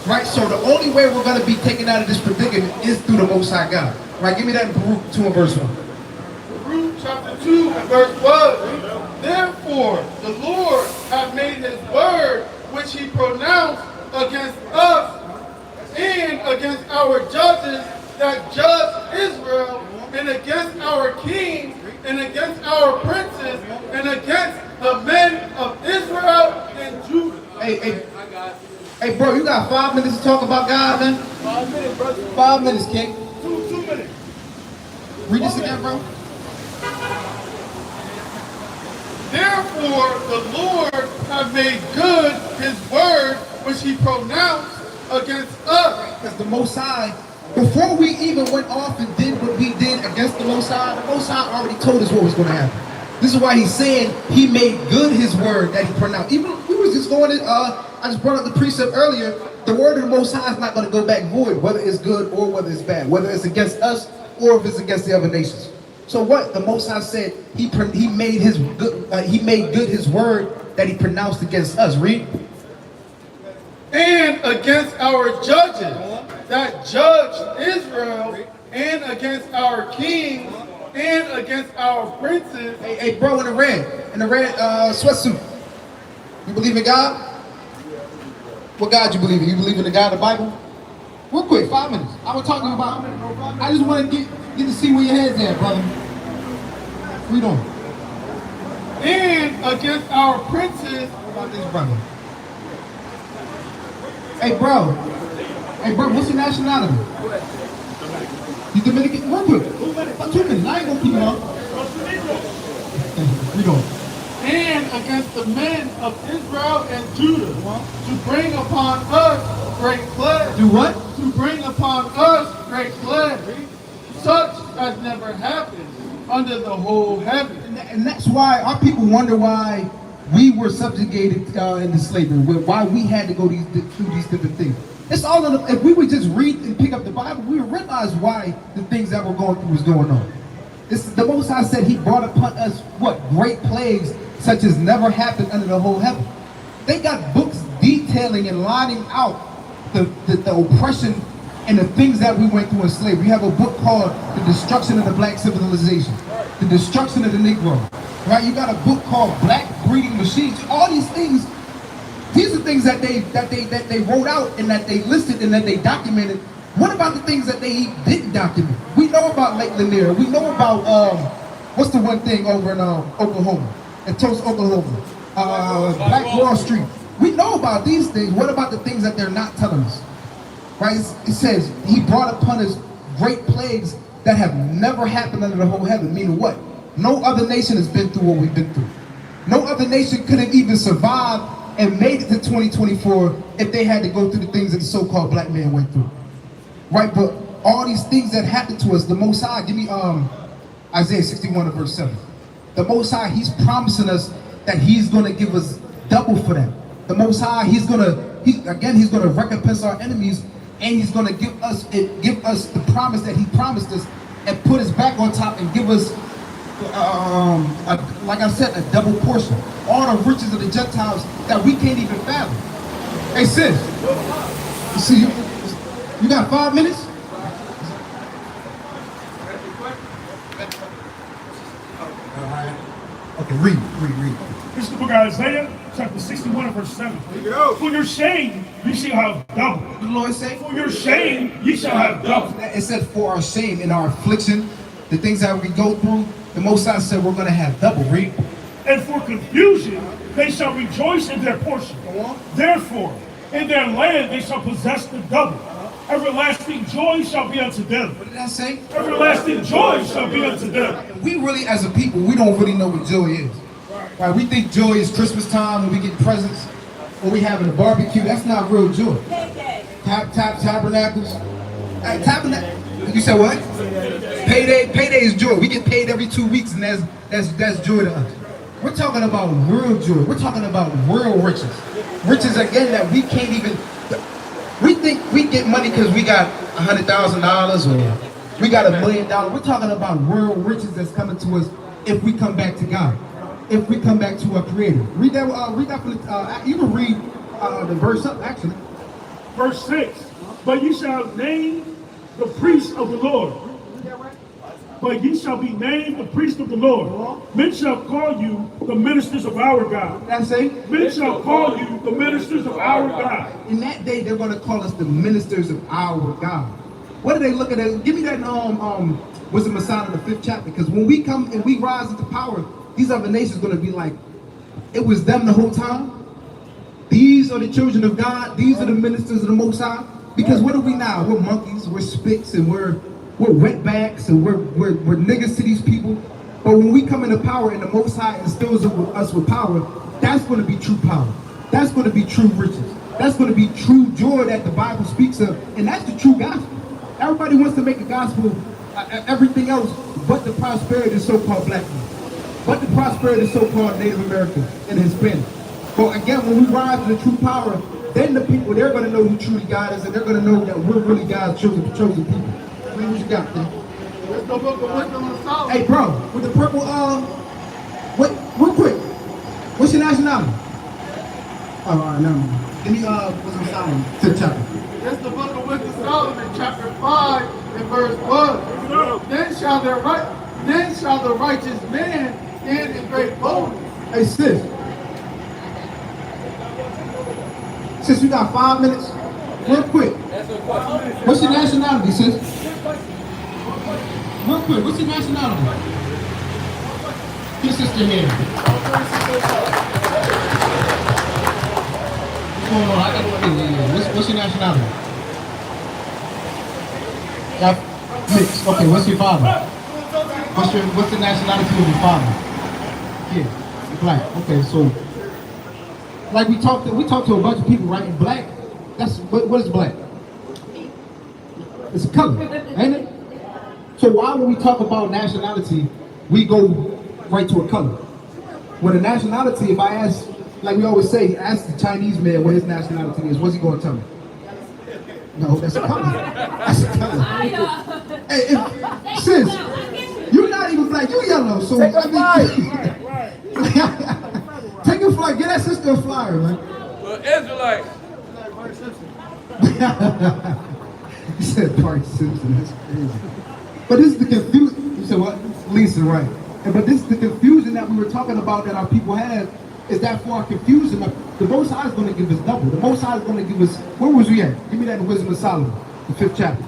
Right? So the only way we're going to be taken out of this predicament is through the Most High God. Right? Give me that in Baruch 2 and verse 1. Baruch chapter 2 and verse 1. Therefore, the Lord hath made his word, which he pronounced against us and against our judges that judge Israel, and against our kings, and against our princes, and against the men of Israel and Judah. Hey, bro, you got 5 minutes to talk about God, man? 5 minutes, brother. 5 minutes, King. 2 minutes. Read this again, bro. Therefore, the Lord hath made good his word, which he pronounced against us. Because the Most High, before we even went off and did what we did against the Most High already told us what was going to happen. This is why he's saying he made good his word that he pronounced. Even we was just going in, I just brought up the precept earlier, the word of the Most High is not going to go back void, whether it's good or whether it's bad, whether it's against us or if it's against the other nations. So what the Most High said, he made good his word that he pronounced against us. Read. And against our judges that judged Israel, and against our kings, and against our princes. Hey, bro, in the red sweatsuit. You believe in God? What God you believe in? You believe in the God of the Bible? Real quick, 5 minutes. I was talking about. I just want to get to see where your head's at, brother. Read on. And against our princes. What about this brother? Hey, bro, what's your nationality? You Dominican? Real quick. 2 minutes. I ain't gonna keep it on. Read on. And against the men of Israel and Judah, to bring upon us great plague. Do what? To bring upon us great plague, such as never happened under the whole heaven. And that's why our people wonder why we were subjugated into slavery, why we had to go through these different things. It's all in the, if we would just read and pick up the Bible, we would realize why the things that we're going through was going on. The Most High said he brought upon us what? Great plagues such as never happened under the whole heaven. They got books detailing and lining out the oppression and the things that we went through in slavery. We have a book called The Destruction of the Black Civilization, The Destruction of the Negro. Right? You got a book called Black Breeding Machines. All these things, these are things that they wrote out and that they listed and that they documented. What about the things that they didn't document? We know about Lake Lanier. We know about what's the one thing over in Oklahoma, in Tulsa, Oklahoma, Black Wall Street. We know about these things. What about the things that they're not telling us? Right? It says he brought upon us great plagues that have never happened under the whole heaven. Meaning what? No other nation has been through what we've been through. No other nation could have even survived and made it to 2024 if they had to go through the things that the so-called black man went through. Right? But all these things that happened to us, the Most High, give me Isaiah 61 and verse 7. The Most High, he's promising us that he's going to give us double for that. The Most High, he's going to recompense our enemies, and he's going to give us the promise that he promised us and put us back on top and give us like I said, a double portion. All the riches of the Gentiles that we can't even fathom. Hey sis, you see, you got 5 minutes? Okay, read. This is the book of Isaiah, chapter 61 and verse 7. For your shame, you shall have double. The Lord said, for your shame, you shall have double. It said for our shame and our affliction, the things that we go through, the Most High said we're going to have double. Read. And for confusion, they shall rejoice in their portion. Therefore, in their land they shall possess the double. Everlasting joy shall be unto them. What did I say? Everlasting joy shall be unto them. We really, as a people, we don't really know what joy is. Right? We think joy is Christmas time when we get presents or we having a barbecue. That's not real joy. Tabernacles. You said what? Payday is joy. We get paid every 2 weeks, and that's joy to us. We're talking about real joy. We're talking about real riches. Riches again that we can't even. We think we get money because we got $100,000 or we got $1 million. We're talking about real riches that's coming to us if we come back to God, if we come back to our Creator. Read that. Read that. You can read the verse up actually. Verse 6. But ye shall name the priest of the Lord. But ye shall be named the priest of the Lord. Men shall call you the ministers of our God. That's it. Men shall call you the ministers of our God. In that day, they're going to call us the ministers of our God. What are they looking at? Give me that Wisdom of Solomon, the 5th chapter. Because when we come and we rise into power, these other nations are going to be like, it was them the whole time. These are the children of God. These are the ministers of the Most High. Because what are we now? We're monkeys, we're spits, and we're wetbacks, and we're niggas to these people. But when we come into power and the Most High instills us with power, that's going to be true power. That's going to be true riches. That's going to be true joy that the Bible speaks of. And that's the true gospel. Everybody wants to make a gospel everything else but the prosperity of so-called black people. But the prosperity of so-called Native Americans and Hispanics. But again, when we rise to the true power, then the people, they're going to know who truly God is, and they're going to know that we're really God's chosen people. What you got, man? Let's go book of Wisdom of Solomon. Hey, bro, with the purple, real quick, what's your nationality? Oh, all right, never mind. Give me, Wisdom of Solomon, 5th chapter. That's the book of Wisdom of Solomon, chapter 5, and verse 1. Then shall the righteous man stand in great boldness. Hey, sis, you got 5 minutes? Real quick. What's your nationality, sis? Real quick, what's your nationality? Your sister here. What's going on? I got what's your nationality? Mixed. Okay, what's your father? What's the nationality of your father? Yeah, black. Okay, so like we talked to a bunch of people, right? And black, that's what is black? It's a color, ain't it? So why when we talk about nationality, we go right to a color? When a nationality, if I ask, like we always say, ask the Chinese man what his nationality is, what's he going to tell me? No, that's a color. That's a color. Hey, sis, you're not even black, you're yellow. So take a flight. Take a flight. Get that sister a flyer, man. Well, Israelites. You said Bart Simpson. That's crazy. But this is the confusion. You said what? Lisa, right? But this is the confusion that we were talking about that our people have. Is that for our confusion? The Most High is going to give us double. The Most High is going to give us. Where was we at? Give me that in Wisdom of Solomon, the 5th chapter.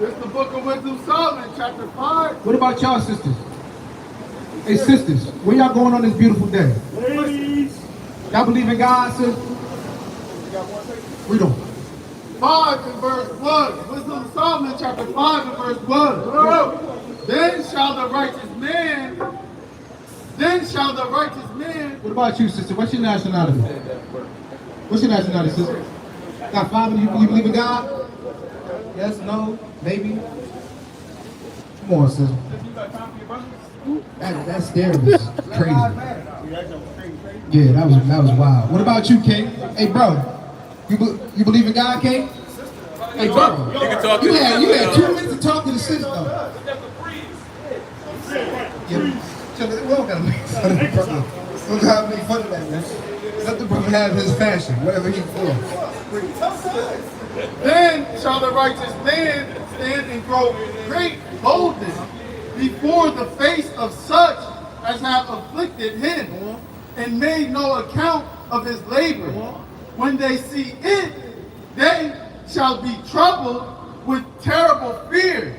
It's the book of Wisdom of Solomon, chapter 5. What about y'all sisters? Hey sisters, where y'all going on this beautiful day? Ladies. Y'all believe in God, sis? We don't. 5 and verse 1. Wisdom of Solomon, chapter 5 and verse 1. Then shall the righteous man. What about you, sister? What's your nationality? What's your nationality, sister? Got 5 of you believe in God? Yes, no, maybe? Come on, sister. That stare was crazy. Yeah, that was wild. What about you, King? Hey, bro, you believe in God, King? Hey, bro, you had 2 minutes to talk to the sister. Yeah. We don't gotta make fun of the brother. We don't gotta make fun of that, man. Let the brother have his fashion, whatever he feels. Then shall the righteous man stand and grow great boldness before the face of such as have afflicted him, and made no account of his labor. When they see it, they shall be troubled with terrible fear,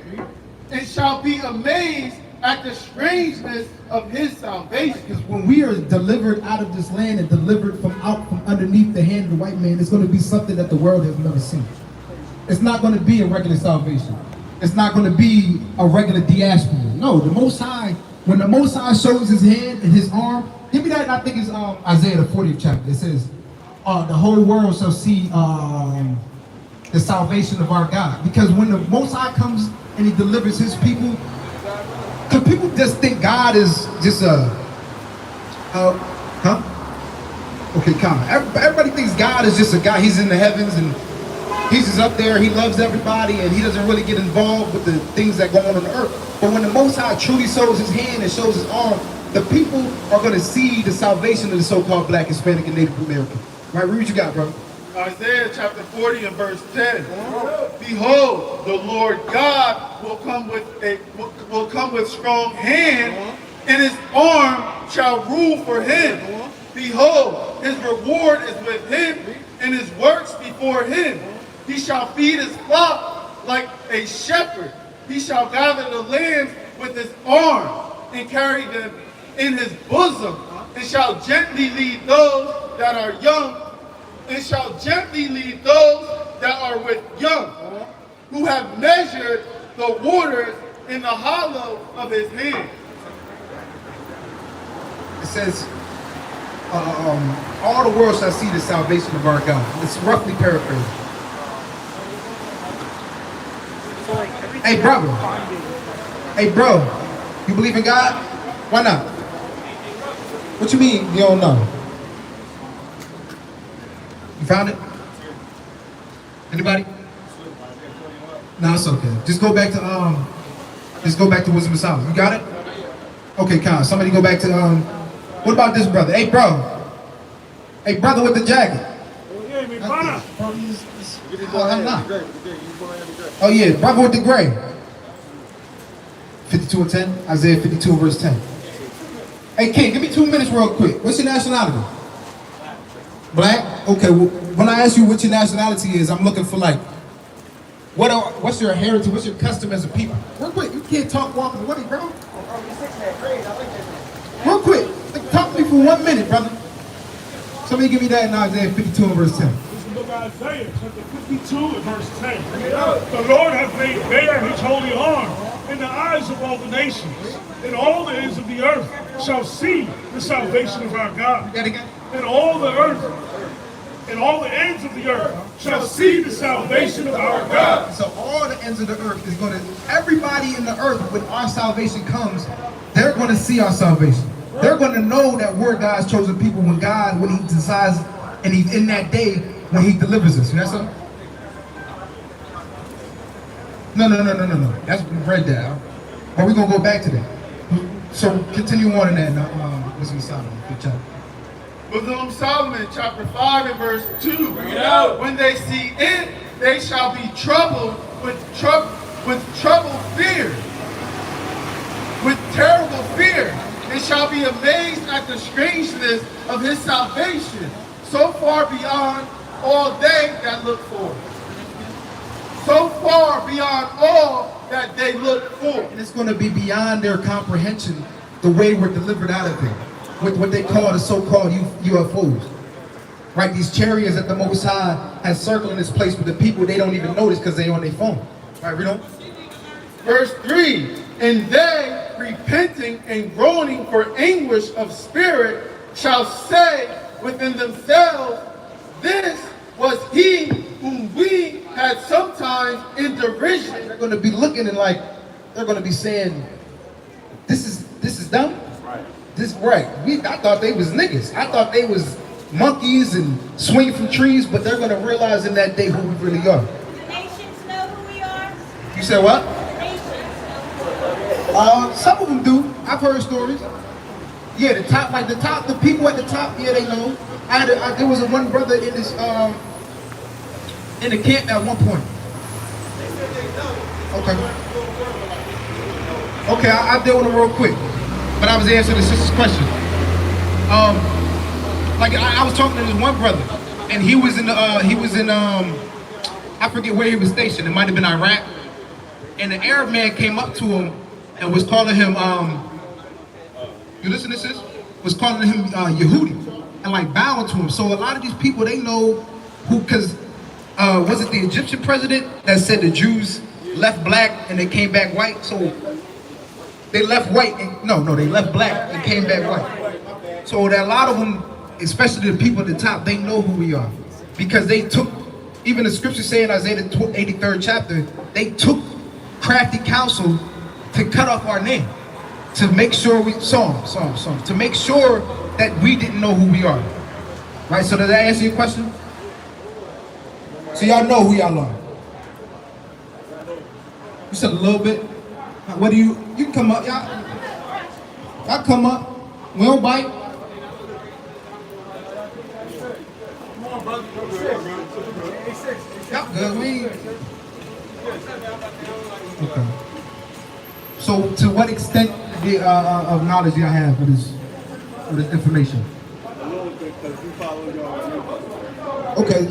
and shall be amazed at the strangeness of his salvation. Because when we are delivered out of this land and delivered from underneath the hand of the white man, it's going to be something that the world has never seen. It's not going to be a regular salvation. It's not going to be a regular diaspora. No, the Most High, when the Most High shows his hand and his arm, give me that, I think it's Isaiah the 40th chapter. It says, the whole world shall see the salvation of our God. Because when the Most High comes and he delivers his people, because people just think God is just okay, calm. Everybody thinks God is just a guy. He's in the heavens and he's just up there. He loves everybody and he doesn't really get involved with the things that go on the earth. But when the Most High truly shows his hand and shows his arm, the people are going to see the salvation of the so-called Black, Hispanic, and Native American. Right, read what you got, bro. Isaiah chapter 40 and verse 10. Behold, the Lord God will come with strong hand, and his arm shall rule for him. Behold, his reward is with him, and his works before him. He shall feed his flock like a shepherd. He shall gather the lambs with his arm and carry them in his bosom, and shall gently lead those that are young, and shall gently lead those that are with young, who have measured the waters in the hollow of his hand. It says, all the world shall see the salvation of our God. It's roughly paraphrased. Hey, brother. Hey, bro. You believe in God? Why not? What you mean you don't know? You found it? Anybody? No, it's okay. Just go back to Wisdom of Solomon. You got it? Okay, Kyle. Somebody go back to what about this brother? Hey, bro. Hey, brother with the jacket. I'm not. Oh yeah, brother with the gray. 52 and 10. Isaiah 52 verse 10. Hey, King, give me 2 minutes real quick. What's your nationality? Black? Okay, well, when I ask you what your nationality is, I'm looking for like, what's your heritage, what's your custom as a people? Real quick, you can't talk walking away, bro. Real quick, talk to me for 1 minute, brother. Somebody give me that in Isaiah 52 and verse 10. This is the book of Isaiah, chapter 52 and verse 10. The Lord hath made bare his holy arm in the eyes of all the nations, and all the ends of the earth shall see the salvation of our God. That again? And all the earth, and all the ends of the earth shall see the salvation of our God. So all the ends of the earth is going to, everybody in the earth, when our salvation comes, they're going to see our salvation. They're going to know that we're God's chosen people when he decides, and he's in that day when he delivers us. You know something? No. That's, we read that. But we're going to go back to that. So continue on in that. Wisdom of Solomon. Good job. Wisdom of Solomon, chapter 5 and verse 2. When they see it, they shall be troubled with troubled fear, with terrible fear. They shall be amazed at the strangeness of his salvation, so far beyond all they that look for. So far beyond all that they look for. And it's going to be beyond their comprehension the way we're delivered out of it. With what they call the so-called UFOs. Right? These chariots that the Most High has circling this place with the people they don't even notice because they're on their phone. Right, read on. Verse 3, and they, repenting and groaning for anguish of spirit, shall say within themselves, this was he whom we had sometimes in derision. They're going to be looking and like, they're going to be saying, this is dumb. This right. I thought they was niggas. I thought they was monkeys and swinging from trees, but they're gonna realize in that day who we really are. The nations know who we are. You said what? The nations. Some of them do. I've heard stories. Yeah, the people at the top, yeah, they know. There was one brother in this in the camp at one point. Okay, I'll deal with him real quick. But I was answering the sister's question. I was talking to this one brother, and he was in I forget where he was stationed. It might have been Iraq. And the Arab man came up to him and was calling him, you listen to this? Was calling him Yehudi, and like bowing to him. So a lot of these people, they know who, because was it the Egyptian president that said the Jews left black and they came back white? So they left white, they left black and came back white. So that a lot of them, especially the people at the top, they know who we are. Because they took, even the scripture saying Isaiah the 83rd chapter, they took crafty counsel to cut off our name. To make sure to make sure that we didn't know who we are. Right, so does that answer your question? So y'all know who y'all are. You said a little bit. What do you can come up, y'all come up. We don't bite. Come on, brother. Yep, good. Okay. So, to what extent of knowledge do y'all have for this information? Okay.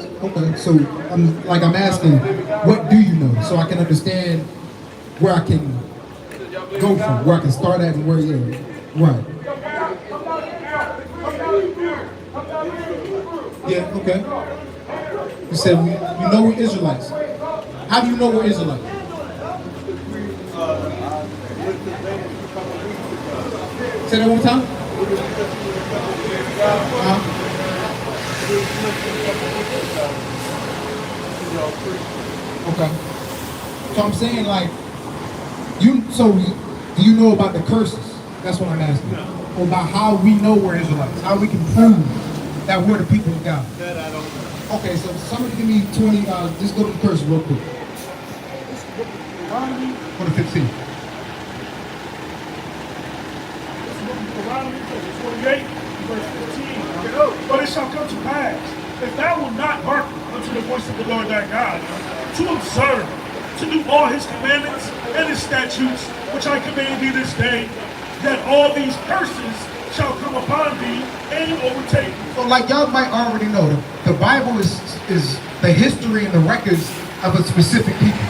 So, I'm asking, what do you know, so I can understand where I can go from, where I can start at, and where you're right. Yeah. Okay. You said you know we're Israelites. How do you know we're Israelites? Say that one more time. Okay. So I'm saying, like, do you know about the curses? That's what I'm asking. Or about how we know we're Israelites, how we can prove that we're the people of God. That I don't know. Okay, so somebody give me 20, just go to the curses real quick. Go to 15. Deuteronomy 28, verse 15. But it shall come to pass, if thou wilt not hearken unto the voice of the Lord thy God, to observe, to do all his commandments and his statutes, which I command thee this day, that all these curses shall come upon thee and overtake thee. So, like y'all might already know, the Bible is the history and the records of a specific people.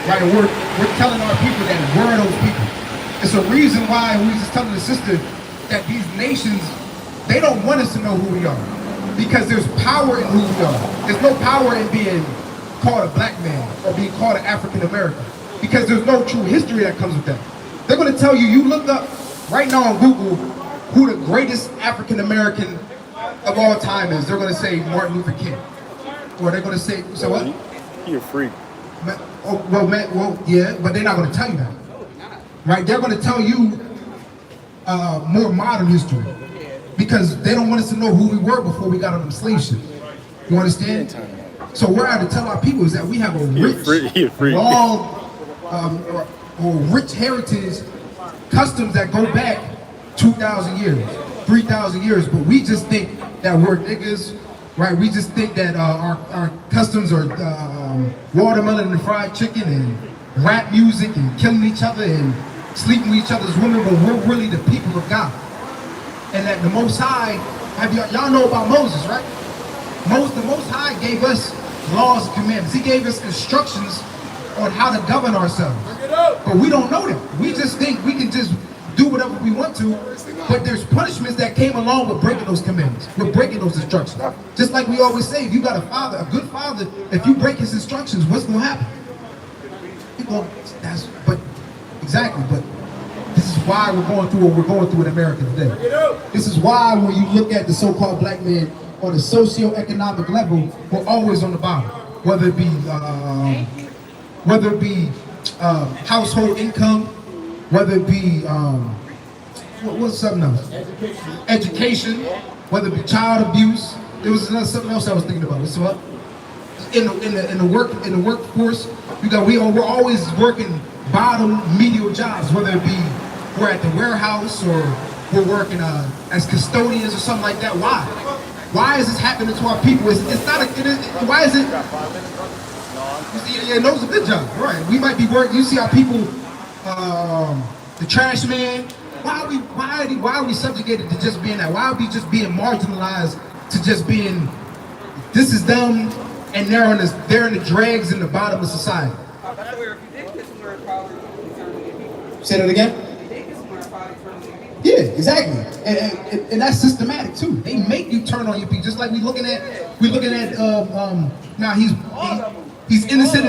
Right? We're telling our people that we're those people. It's a reason why we just telling the sister that these nations, they don't want us to know who we are. Because there's power in who we are. There's no power in being called a black man or being called an African American. Because there's no true history that comes with that. They're going to tell you look up right now on Google who the greatest African American of all time is. They're going to say Martin Luther King. Or they're going to say, so what? You're a freak. Yeah, but they're not going to tell you that. Right? They're going to tell you more modern history. Because they don't want us to know who we were before we got on them slave ships. You understand? So we're out to tell our people is that we have a rich, long, or rich heritage, customs that go back 2,000 years, 3,000 years, but we just think that we're niggas, right? We just think that our customs are watermelon and fried chicken and rap music and killing each other and sleeping with each other's women, but we're really the people of God. And that the Most High, y'all know about Moses, right? The Most High gave us laws and commandments. He gave us instructions on how to govern ourselves. But we don't know that. We just think we can just do whatever we want to, but there's punishments that came along with breaking those commandments, with breaking those instructions. Just like we always say, if you got a father, a good father, if you break his instructions, what's going to happen? But this is why we're going through what we're going through in America today. This is why when you look at the so-called black man on a socio-economic level, we're always on the bottom. Whether it be household income, whether it be what's something else? Education, whether it be child abuse. There was something else I was thinking about. So in the workforce, we're always working bottom medial jobs, whether it be we're at the warehouse or we're working as custodians or something like that. Why? Why is this happening to our people? Why is it? Yeah, those are good jobs, right? We might be working. You see our people, the trash man. Why are we subjugated to just being that? Why are we just being marginalized to just being? This is them, and they're in the dregs in the bottom of society. Say that again. Yeah, exactly, and that's systematic too. They make you turn on your people, just like we're looking at. Now he's innocent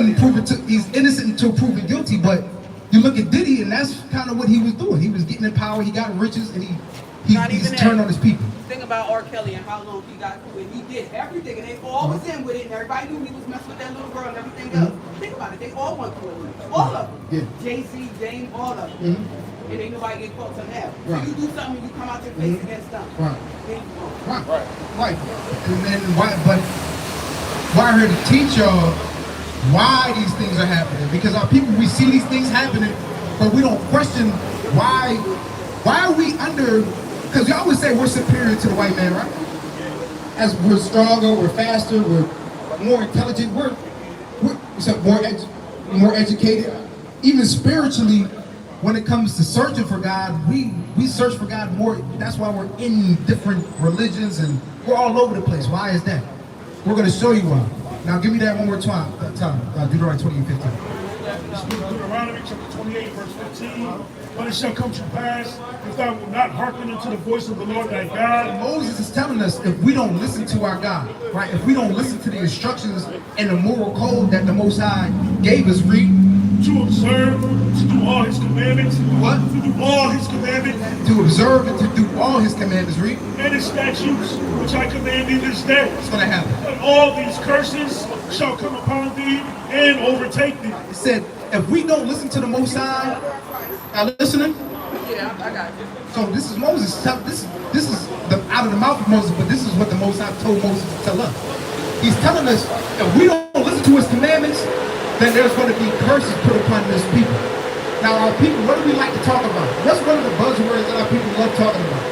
until proven guilty, but you look at Diddy, and that's kind of what he was doing. He was getting in power, he got riches, and he's turned on his people. Think about R. Kelly and how long he got through it. He did everything, and they all was in with it, and everybody knew he was messing with that little girl and everything else. Think about it, they all went through it. All of them. Yeah. Jay-Z, Dame, all of them. And ain't nobody get caught to that. Right. So you do something, you come out your face against them. Right. Right. And then why I'm here to teach y'all why these things are happening. Because our people, we see these things happening, but we don't question why are we under, because we always say we're superior to the white man, right? As we're stronger, we're faster, we're more intelligent. We're more educated. Even spiritually, when it comes to searching for God, we search for God more. That's why we're in different religions and we're all over the place. Why is that? We're going to show you why. Now give me that one more time. Deuteronomy 20:15. Deuteronomy chapter 28, verse 15. But it shall come to pass, if thou wilt not hearken unto the voice of the Lord thy God. Moses is telling us if we don't listen to our God, right? If we don't listen to the instructions and the moral code that the Most High gave us, read. To observe, to do all his commandments. What? To do all his commandments. To observe and to do all his commandments, read. And his statutes, which I command thee this day. What's going to happen? And all these curses shall come upon thee and overtake thee. It said, if we don't listen to the Most High, are listening? Yeah, I got you. So this is Moses. This is the out of the mouth of Moses, but this is what the Most High told Moses to tell us. He's telling us if we don't listen to his commandments, then there's going to be curses put upon this people. Now our people, what do we like to talk about? What's one of the buzzwords that our people love talking about?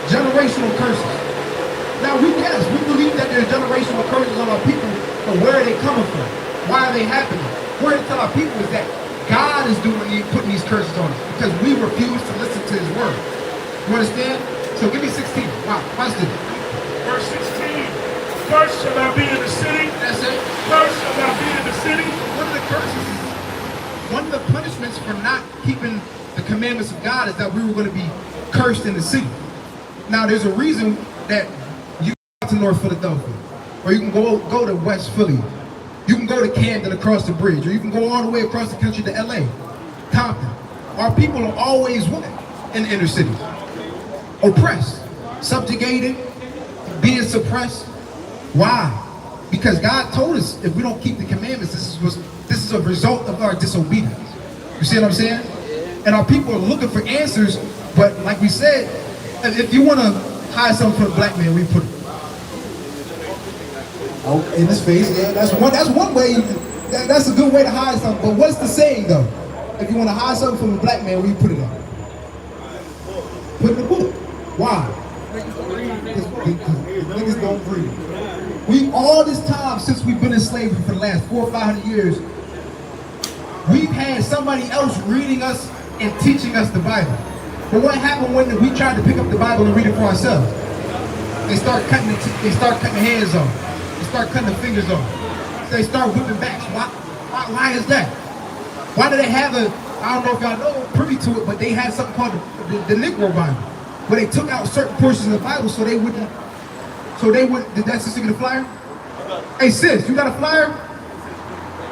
Generational curses. Now we believe that there's generational curses on our people, but where are they coming from? Why are they happening? We're to tell our people is that God is putting these curses on us because we refuse to listen to his word. You understand? So give me 16. Wow, watch this. Verse 16. First shall thou be in the city. That's it. First shall thou be in the city. One of the curses, one of the punishments for not keeping the commandments of God is that we were going to be cursed in the city. Now there's a reason that you go to North Philadelphia, or you can go to West Philly. You can go to Camden across the bridge, or you can go all the way across the country to LA, Compton. Our people are always what? In the inner cities. Oppressed, subjugated, being suppressed. Why? Because God told us if we don't keep the commandments, this is a result of our disobedience. You see what I'm saying? And our people are looking for answers, but like we said, if you want to hide something from a black man, we put it. Oh, in his face, yeah, that's one way. That's a good way to hide something. But what's the saying though? If you want to hide something from a black man, where you put it at? Put it in the book. Why? Because niggas don't read. We all this time since we've been in slavery for the last 400 or 500 years, we've had somebody else reading us and teaching us the Bible. But what happened when we tried to pick up the Bible and read it for ourselves? They start cutting the hands off. They start cutting the fingers off. They start whipping backs. Why is that? Why do they have I don't know if y'all know, privy to it, but they had something called the Negro Bible, where they took out certain portions of the Bible so they wouldn't, did that sister get a flyer? Hey sis, you got a flyer?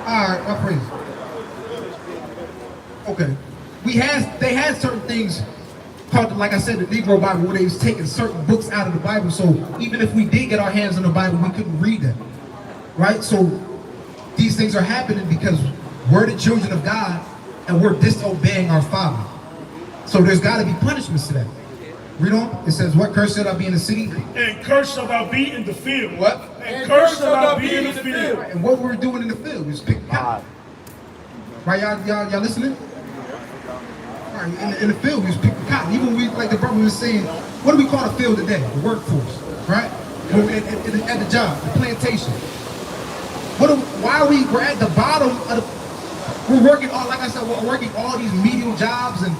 Alright, my praise. Okay. They had certain things called, like I said, the Negro Bible, where they was taking certain books out of the Bible, so even if we did get our hands on the Bible, we couldn't read them. Right? So these things are happening because we're the children of God and we're disobeying our Father. So there's got to be punishments to that. Read on. It says, what curse shall thou be in the city? And curse shall thou be in the field. What? And curse shall thou be in the field. And what we're doing in the field is picking cotton. Right, y'all listening? Right, in the field, we was picking cotton. Even like the brother was saying, what do we call the field today? The workforce, right? At the job, the plantation. We're at the bottom of we're working all, like I said, we're working all these menial jobs, and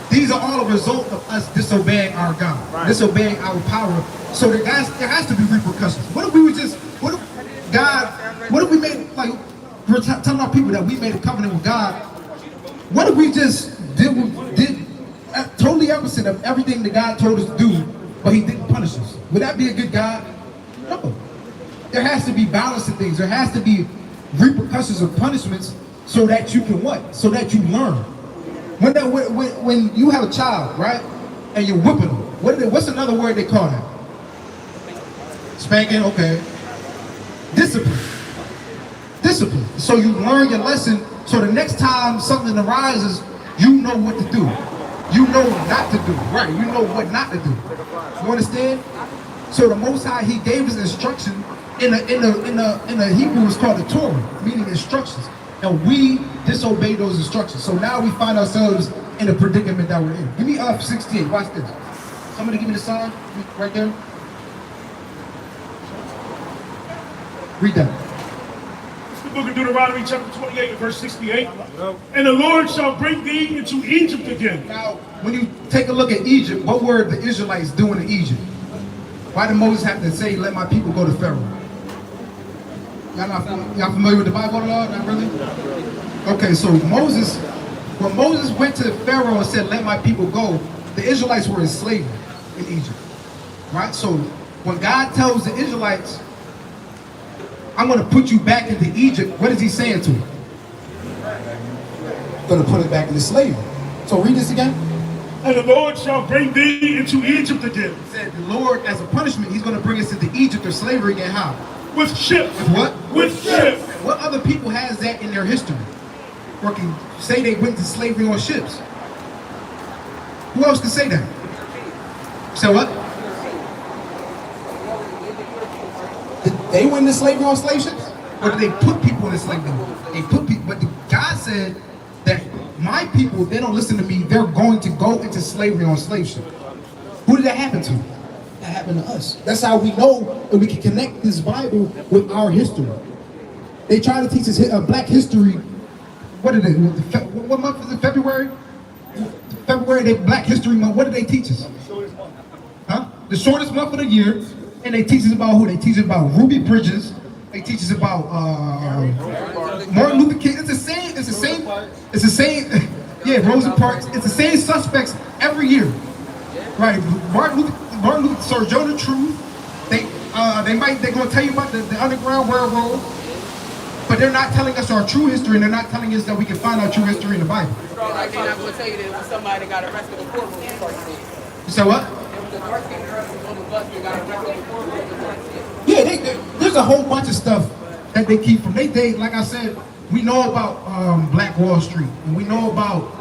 these are all a result of us disobeying our God, disobeying our power. So there has to be repercussions. What if we made, like, we're telling our people that we made a covenant with God. What if we just did totally opposite of everything that God told us to do, but he didn't punish us? Would that be a good God? No. There has to be balance in things. There has to be repercussions of punishments so that you can what? So that you learn. When you have a child, right, and you're whipping them, what's another word they call that? Spanking, okay. Discipline. Discipline. So you learn your lesson, so the next time something arises, you know what to do. You know not to do, right? You know what not to do. You understand? So the Most High, he gave us instruction in the Hebrew, it's called the Torah, meaning instructions. And we disobey those instructions. So now we find ourselves in the predicament that we're in. Give me 16. Watch this. Somebody give me the sign right there. Read that. The book of Deuteronomy chapter 28 and verse 68. And the Lord shall bring thee into Egypt again. Now, when you take a look at Egypt, what were the Israelites doing in Egypt? Why did Moses have to say, let my people go to Pharaoh? Y'all familiar with the Bible at all? Not really? Okay, so when Moses went to Pharaoh and said, let my people go, the Israelites were in slavery in Egypt. Right? So when God tells the Israelites, I'm going to put you back into Egypt, what is he saying to them? Going to put it back into slavery. So read this again. And the Lord shall bring thee into Egypt again. He said the Lord, as a punishment, he's going to bring us into Egypt or slavery again. How? With ships. With what? With ships. What other people has that in their history? Or can say they went to slavery on ships? Who else can say that? Say what? Did they went into slavery on slave ships? Or did they put people in slavery? They put people, but God said that my people, they don't listen to me, they're going to go into slavery on slave ships. Who did that happen to? That happened to us. That's how we know that we can connect this Bible with our history. They try to teach us black history. What did they? What month is it? February? February, they Black History Month. What did they teach us? Huh? The shortest month of the year. And they teach us about who? They teach us about Ruby Bridges. They teach us about Martin Luther King. It's the same. It's the same. It's the same. Yeah, Rosa Parks. It's the same suspects every year. Right? Martin Luther, Sojourner Truth. They're going to tell you about the Underground Railroad. But they're not telling us our true history, and they're not telling us that we can find our true history in the Bible. Like they're not going to tell you that it was somebody that got arrested before the You said what? Yeah, there's a whole bunch of stuff that they keep from. They like I said, we know about Black Wall Street, and we know about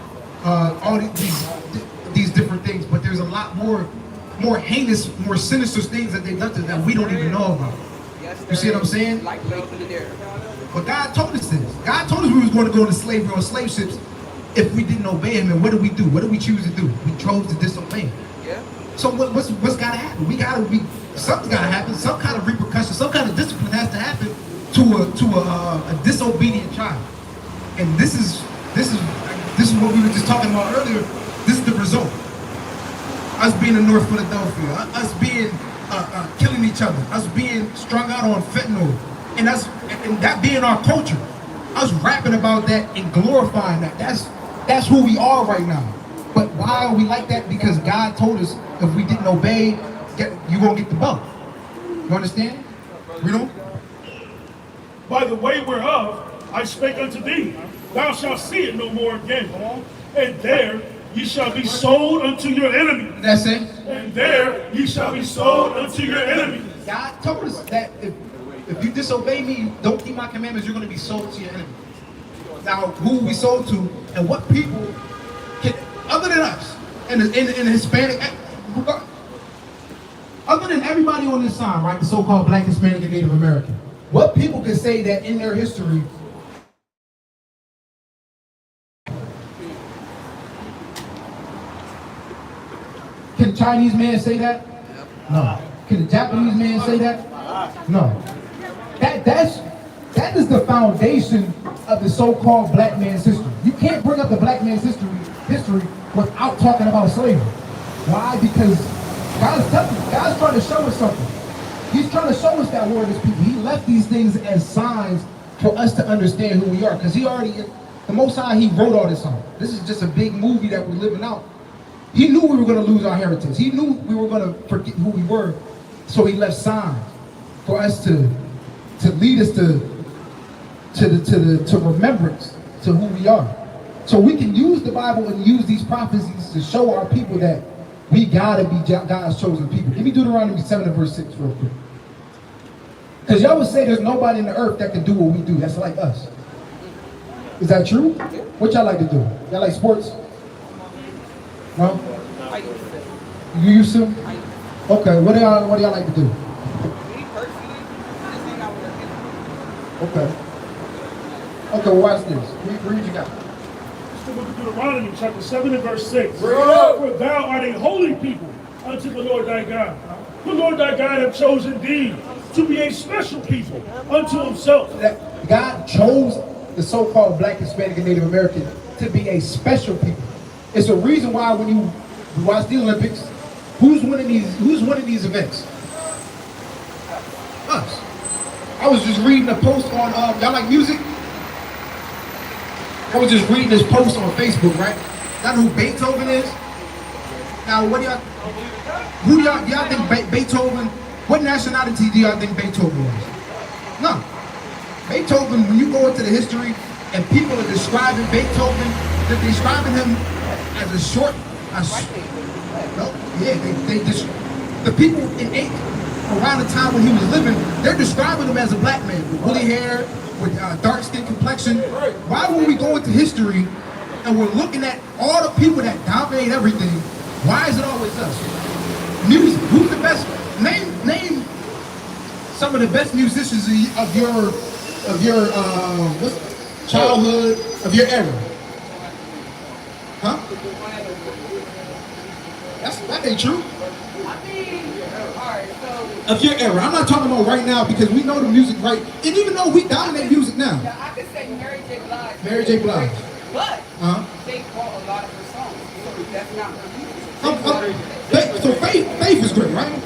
all these different things, but there's a lot more heinous, more sinister things that they've done to that we don't even know about. You see what I'm saying? But God told us this. God told us we was going to go into slavery on slave ships if we didn't obey him. And what did we do? What did we choose to do? We chose to disobey him. Yeah. So what's got to happen? Something's got to happen. Some kind of repercussion, some kind of discipline has to happen to a disobedient child. And this is what we were just talking about earlier. This is the result. Us being in North Philadelphia, us being killing each other, us being strung out on fentanyl, and that being our culture, us rapping about that and glorifying that. That's who we are right now. But why are we like that? Because God told us if we didn't obey, you're gonna get the belt. You understand? You know? By the way whereof I spake unto thee, thou shalt see it no more again. And there ye shall be sold unto your enemy. That's it. And there ye shall be sold unto your enemy. God told us that if you disobey me, don't keep my commandments, you're going to be sold to your enemy. Now, who we sold to, and what people can, other than us, and in Hispanic, other than everybody on this side, right, the so-called Black, Hispanic, and Native American, what people can say that in their history, can the Chinese man say that? No. Can the Japanese man say that? No. That is the foundation of the so-called black man's history. You can't bring up the black man's history without talking about slavery. Why? Because God's trying to show us something. He's trying to show us that we're his people. He left these things as signs for us to understand who we are. Because the Most High, he wrote all this out. This is just a big movie that we're living out. He knew we were going to lose our heritage. He knew we were going to forget who we were. So he left signs for us to lead us to remembrance to who we are. So we can use the Bible and use these prophecies to show our people that we gotta be God's chosen people. Give me Deuteronomy 7 and verse 6 real quick. Because y'all would say there's nobody in the earth that can do what we do. That's like us. Is that true? What y'all like to do? Y'all like sports? No? You used to? Okay, what do y'all like to do? Okay. Okay, well, watch this. Read what you got. It's the book of Deuteronomy, chapter 7 and verse 6. For thou art a holy people unto the Lord thy God. The Lord thy God hath chosen thee to be a special people unto himself. God chose the so-called Black, Hispanic, and Native American to be a special people. It's a reason why when you watch the Olympics, who's winning these events? Us. I was just reading a post on y'all like music? I was just reading this post on Facebook, right? Y'all know who Beethoven is? Now, what do y'all think Beethoven? What nationality do y'all think Beethoven was? No. Beethoven, when you go into the history and people are describing Beethoven, they're describing him as a short, the people around the time when he was living, they're describing him as a black man with woolly hair, with dark skin complexion. Why when we go into history and we're looking at all the people that dominate everything, why is it always us? Music. Who's the best? Name some of the best musicians of your childhood, of your era. Huh? That ain't true. Of your era. I'm not talking about right now because we know the music right. And even though we dominate music now. Yeah, I could say Mary J. Blige. Mary J. Blige. But they bought a lot of her songs. So that's not her music. So Faith was great, right?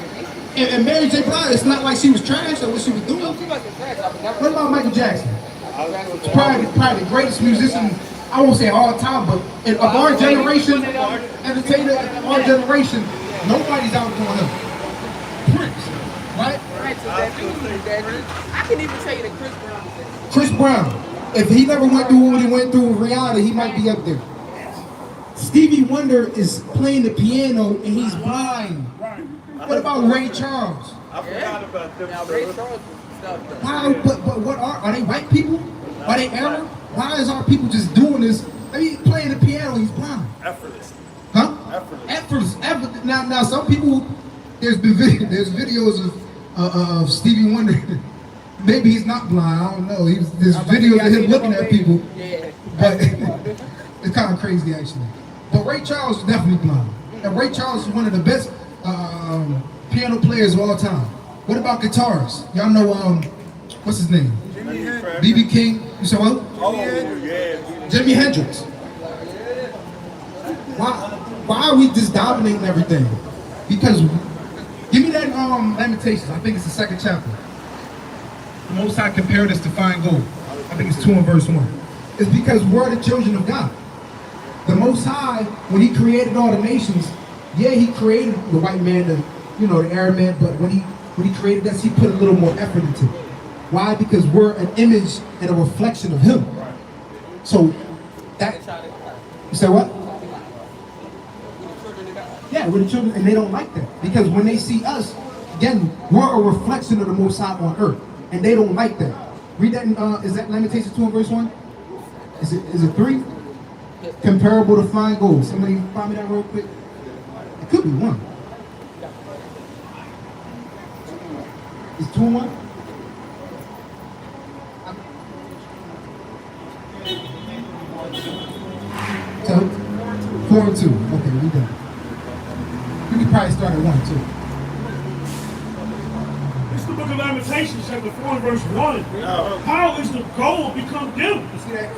And Mary J. Blige, it's not like she was trash or what she was doing. No, she wasn't trash. What about Michael Jackson? Probably the greatest musician, I won't say all time, but of our generation, entertainer of our generation, nobody's outdoing him. Prince, right? I can even tell you that Chris Brown is there. Chris Brown, if he never went through what he went through with Rihanna, he might be up there. Stevie Wonder is playing the piano and he's blind. What about Ray Charles? I forgot about them. Now, Ray Charles was stuff. Why? But what are they white people? Are they Arab? Why is our people just doing this? I mean, playing the piano, he's blind. Effortless. Huh? Effortless. Effortless. Now some people, there's videos of Stevie Wonder. Maybe he's not blind. I don't know. There's videos of him looking at people. Yeah. But it's kind of crazy actually. But Ray Charles is definitely blind. And Ray Charles is one of the best piano players of all time. What about guitars? Y'all know what's his name? B.B. King. You said what? Oh, yeah. Jimi Hendrix. Why are we just dominating everything? Because give me that Lamentations. I think it's the second chapter. The Most High compared us to fine gold. I think it's 2 and verse 1. It's because we're the children of God. The Most High, when He created all the nations, yeah, He created the white man, the Arab man, but when He created us, He put a little more effort into it. Why? Because we're an image and a reflection of Him. So that, you say what? Yeah, we're the children, and they don't like that. Because when they see us, again, we're a reflection of the Most High on earth. And they don't like that. Read that in, is that Lamentations 2 and verse 1? Is it 3? Comparable to fine gold. Somebody find me that real quick. It could be 1. Is 2 and 1? So, 4 and 2. Okay, we done. We could probably start at 1 too. It's the book of Lamentations, chapter 4 and verse 1. How is the gold become dim? You see that?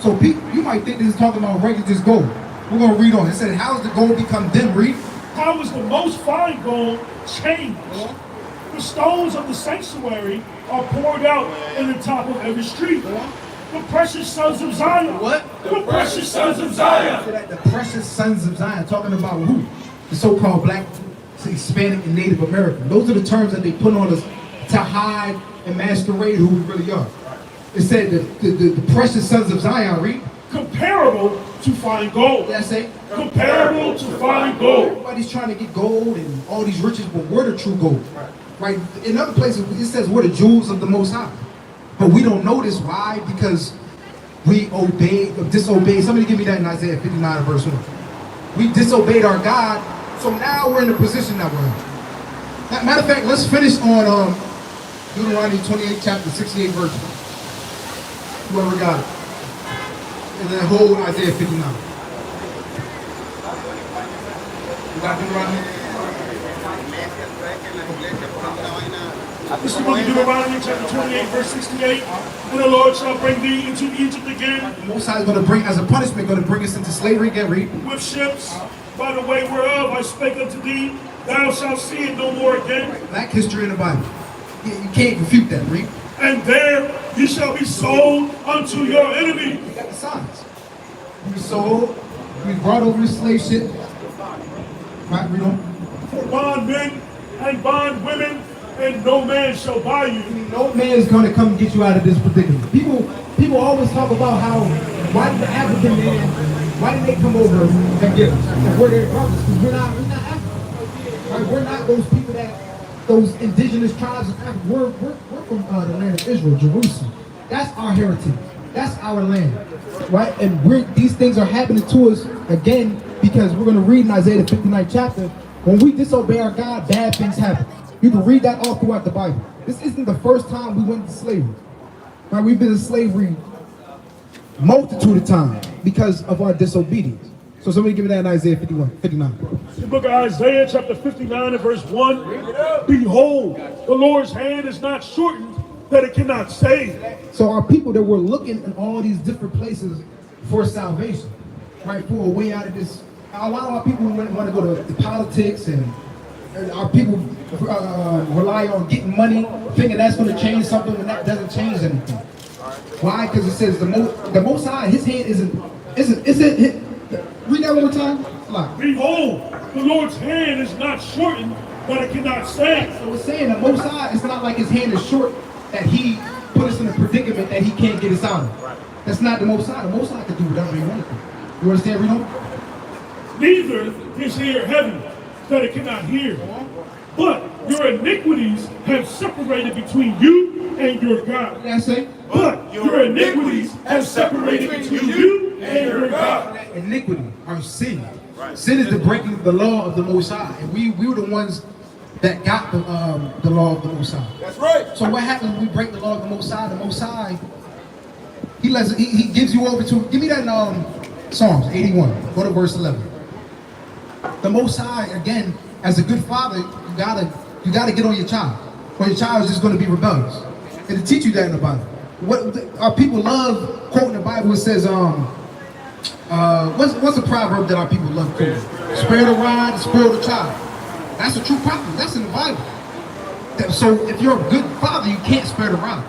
So you might think this is talking about regular just gold. We're going to read on. It said, how does the gold become dim? Read. How is the most fine gold changed? The stones of the sanctuary are poured out in the top of every street. The precious sons of Zion. What? The precious sons of Zion. The precious sons of Zion. Talking about who? The so-called Black, Hispanic, and Native American. Those are the terms that they put on us to hide and masquerade who we really are. It said the precious sons of Zion, read. Comparable to fine gold. Did I say? Comparable to fine gold. Everybody's trying to get gold and all these riches, but we're the true gold. Right? In other places, it says we're the jewels of the Most High. But we don't know this. Why? Because we disobeyed. Somebody give me that in Isaiah 59 verse 1. We disobeyed our God, so now we're in the position that we're in. Matter of fact, let's finish on Deuteronomy 28, chapter 68 verse 1. Whoever got it. And then hold Isaiah 59. You got Deuteronomy? This is the book of Deuteronomy, chapter 28, verse 68. And the Lord shall bring thee into Egypt again. The Most High is going to bring, as a punishment, going to bring us into slavery again. Read. With ships, by the way whereof I spake unto thee, thou shalt see it no more again. Black history in the Bible. You can't refute that. Read. And there ye shall be sold unto your enemy. You got the signs. We sold. We brought over the slave ship. Right. Read on. For bondmen and bondwomen, and no man shall buy you. No man is going to come get you out of this predicament. People always talk about how, why did the African man, why did they come over and get us? And we're their brothers, because we're not African. Right? We're not those people those indigenous tribes of Africa. We're from the land of Israel, Jerusalem. That's our heritage. That's our land. Right? And these things are happening to us again because we're going to read in Isaiah the 59th chapter, when we disobey our God, bad things happen. You can read that all throughout the Bible. This isn't the first time we went into slavery. Right? We've been in slavery multitude of times because of our disobedience. So somebody give me that in Isaiah 59. The book of Isaiah, chapter 59 and verse 1. Behold, the Lord's hand is not shortened that it cannot save. So our people that were looking in all these different places for salvation, right, for a way out of this. A lot of our people want to go to politics, and our people rely on getting money, thinking that's going to change something, when that doesn't change anything. Why? Because it says the Most High, His hand isn't. Read that one more time. Behold, the Lord's hand is not shortened that it cannot save. So it's saying the Most High, it's not like His hand is short that He put us in a predicament that He can't get us out of. That's not the Most High. The Most High can do whatever He wants to. You understand? Read on. Neither is ear heavy that it cannot hear. But your iniquities have separated between you and your God. What did I say? But your iniquities have separated between you and your God. Iniquity, our sin. Sin is the breaking of the law of the Most High. And we were the ones that got the law of the Most High. That's right. So what happens when we break the law of the Most High? The Most High, He gives you over to, give me that Psalms 81, go to verse 11. The Most High, again, as a good father, you gotta get on your child, or your child is just going to be rebellious. And to teach you that in the Bible. Our people love quoting the Bible. It says, what's a proverb that our people love quoting? Spare the rod, spoil the child. That's a true proverb. That's in the Bible. So if you're a good father, you can't spare the rod.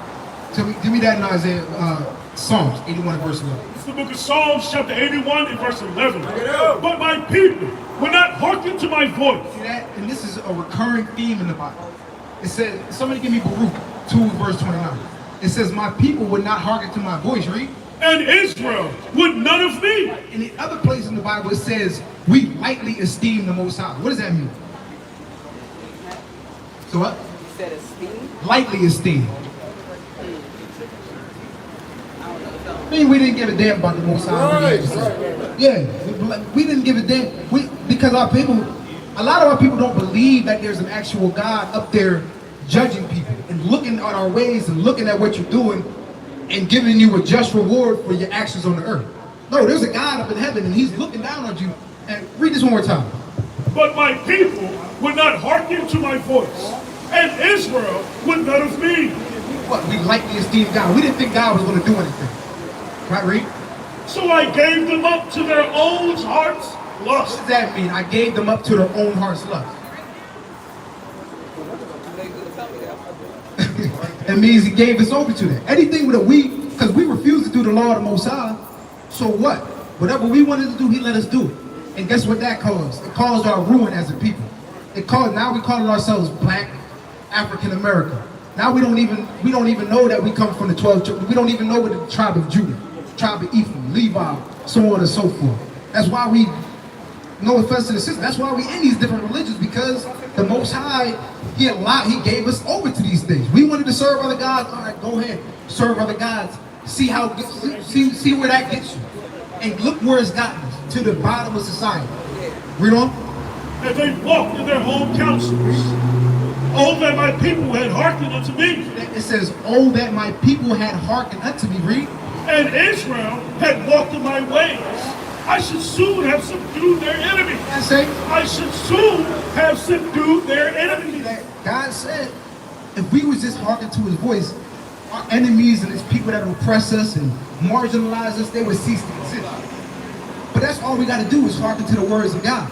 So give me that in Isaiah, Psalms 81 verse 11. It's the book of Psalms, chapter 81 and verse 11. But my people will not hearken to my voice. See that? And this is a recurring theme in the Bible. It says, somebody give me Baruch 2 verse 29. It says, my people would not hearken to my voice. Read. And Israel would none of me. In the other place in the Bible, it says, we lightly esteem the Most High. What does that mean? So what? You said esteem? Lightly esteem. I mean, we didn't give a damn about the Most High. Yeah, we didn't give a damn. Because our people, a lot of our people don't believe that there's an actual God up there judging people and looking at our ways and looking at what you're doing and giving you a just reward for your actions on the earth. No, there's a God up in heaven and He's looking down on you. And read this one more time. But my people would not hearken to my voice, and Israel would none of me. What? We lightly esteem God. We didn't think God was going to do anything. Right, read? So I gave them up to their own hearts' What lust. does that mean? I gave them up to their own heart's lust. It means He gave us over to that. Anything that because we refuse to do the law of the Most High, so what? Whatever we wanted to do, He let us do it. And guess what that caused? It caused our ruin as a people. Now we call ourselves Black African American. Now we don't even know that we come from the 12 tribes. We don't even know what the tribe of Judah, tribe of Ephraim, Levi, so on and so forth. That's why we, no offense to the system, that's why we in these different religions, because the Most High, He gave us over to these things. We wanted to serve other gods. All right, go ahead, serve other gods. See where that gets you. And look where it's gotten us, to the bottom of society. Read on. And they walked in their own counsels. Oh, that my people had hearkened unto me. It says, oh, that my people had hearkened unto me. Read. And Israel had walked in my ways. I should soon have subdued their enemies. I say, I should soon have subdued their enemies. God said, if we was just hearken to his voice, our enemies and his people that oppress us and marginalize us, they would cease to exist. But that's all we got to do is hearken to the words of God.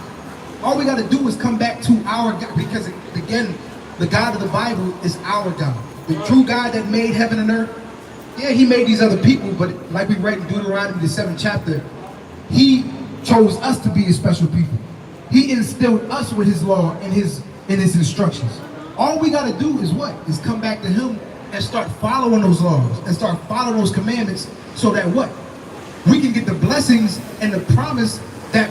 All we got to do is come back to our God, because again, the God of the Bible is our God. The true God that made heaven and earth. Yeah, he made these other people, but like we read in Deuteronomy, the 7th chapter, he chose us to be his special people. He instilled us with his law and his instructions. All we got to do is what? Is come back to him and start following those laws and start following those commandments, so that what? We can get the blessings and the promise that,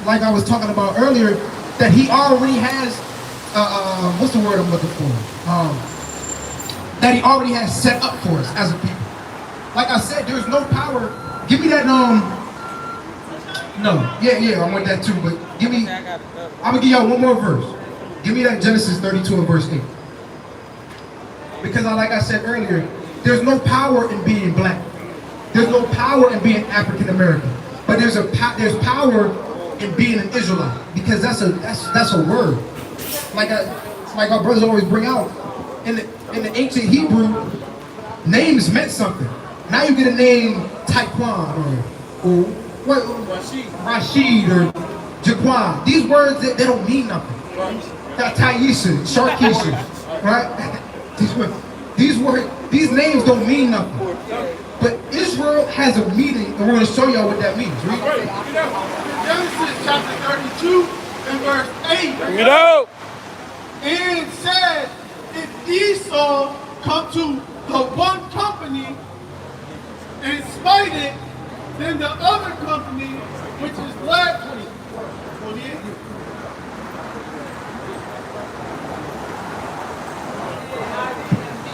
like I was talking about earlier, that he already has, what's the word I'm looking for? That he already has set up for us as a people. Like I said, there's no power. Give me that, I want that too, but give me, I'm gonna give y'all one more verse. Give me that Genesis 32 and verse 8. Because like I said earlier, there's no power in being black. There's no power in being African American. But there's power in being an Israelite, because that's a word. Like our brothers always bring out, in the ancient Hebrew, names meant something. Now you get a name Taekwon or Rashid or Jaquan. These words, they don't mean nothing. Taisha, Sharkeisha, right? These names don't mean nothing. But Israel has a meaning, and we're going to show y'all what that means. Read. Genesis chapter 32 and verse 8. Bring it out. And said, if Esau come to the one company and smite it, then the other company, which is black, 28.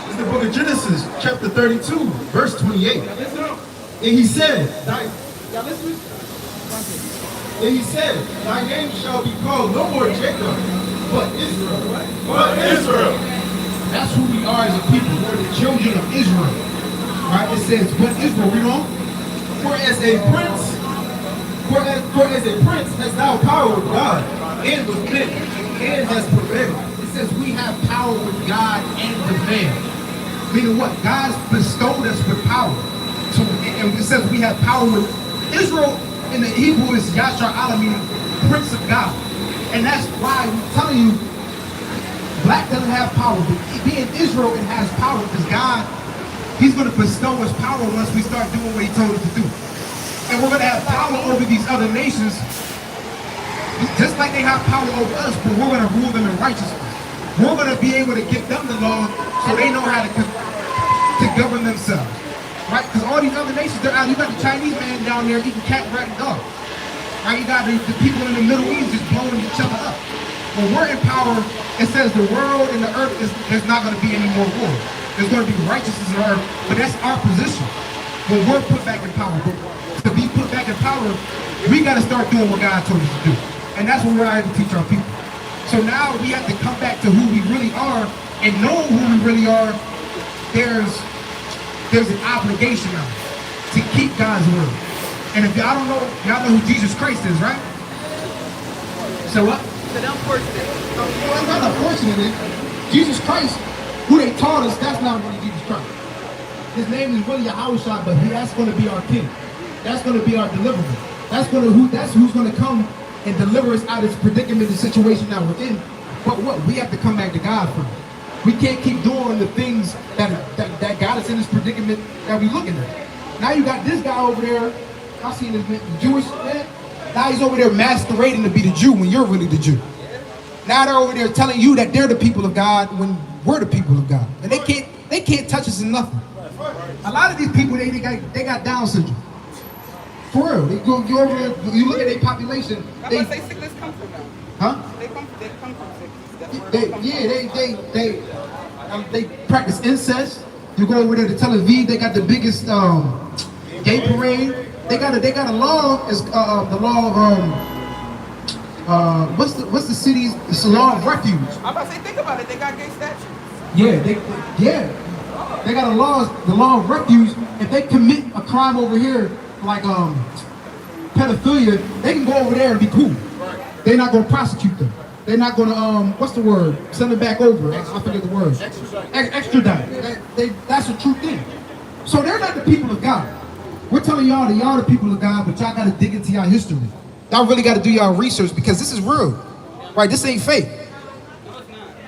It's the book of Genesis, chapter 32, verse 28. And he said, thy name shall be called no more Jacob, but Israel. But Israel. That's who we are as a people. We're the children of Israel. Right? It says, but Israel, read on. For as a prince has thou power with God and with men, and has prevailed. It says we have power with God and with man. Meaning what? God's bestowed us with power. So, and it says we have power with Israel. In the Hebrew is Yashar Allah, meaning Prince of God. And that's why I'm telling you, black doesn't have power, but being Israel, it has power, because God, he's going to bestow us power once we start doing what he told us to do. And we're going to have power over these other nations, just like they have power over us, but we're going to rule them in righteousness. We're going to be able to give them the law so they know how to govern themselves. Right? Because all these other nations, they're out. You got the Chinese man down there eating cat, rat, and dog. Right? You got the people in the Middle East just blowing each other up. When we're in power, it says the world and the earth, there's not going to be any more war. There's going to be righteousness in the earth, but that's our position. When we're put back in power. But to be put back in power, we got to start doing what God told us to do. And that's what we're out to teach our people. So now we have to come back to who we really are, and knowing who we really are, there's an obligation now to keep God's word. And if y'all don't know, y'all know who Jesus Christ is, right? So what? It's unfortunate. Well, it's not unfortunate. Jesus Christ, who they taught us, that's not really Jesus Christ. His name is really Yahushua, but that's going to be our king. That's going to be our deliverer. That's who's going to come and deliver us out of this predicament, the situation that we're in. But what? We have to come back to God first. We can't keep doing the things that got us in this predicament that we're looking at. Now you got this guy over there. I've seen this man, the Jewish man. Now he's over there masquerading to be the Jew when you're really the Jew. Now they're over there telling you that they're the people of God when we're the people of God. And they can't touch us in nothing. A lot of these people, they got Down syndrome. For real. They go over there, you look at their population. That's where they sickness come from now. Huh? They come from sickness. That's where They practice incest. You go over there to Tel Aviv, they got the biggest gay parade. They got a law, is the law of what's the city's? It's the law of refuge. I'm about to say, think about it. They got gay statues. Yeah, they got the law of refuge. If they commit a crime over here, like pedophilia, they can go over there and be cool. They're not gonna prosecute them. they're not gonna what's the word? Send them back over. I forget the word. Extradite. That's a true thing. So they're not the people of God. We're telling y'all that y'all the people of God, but y'all gotta dig into y'all history. Y'all really gotta do y'all research because this is real. Right? This ain't fake.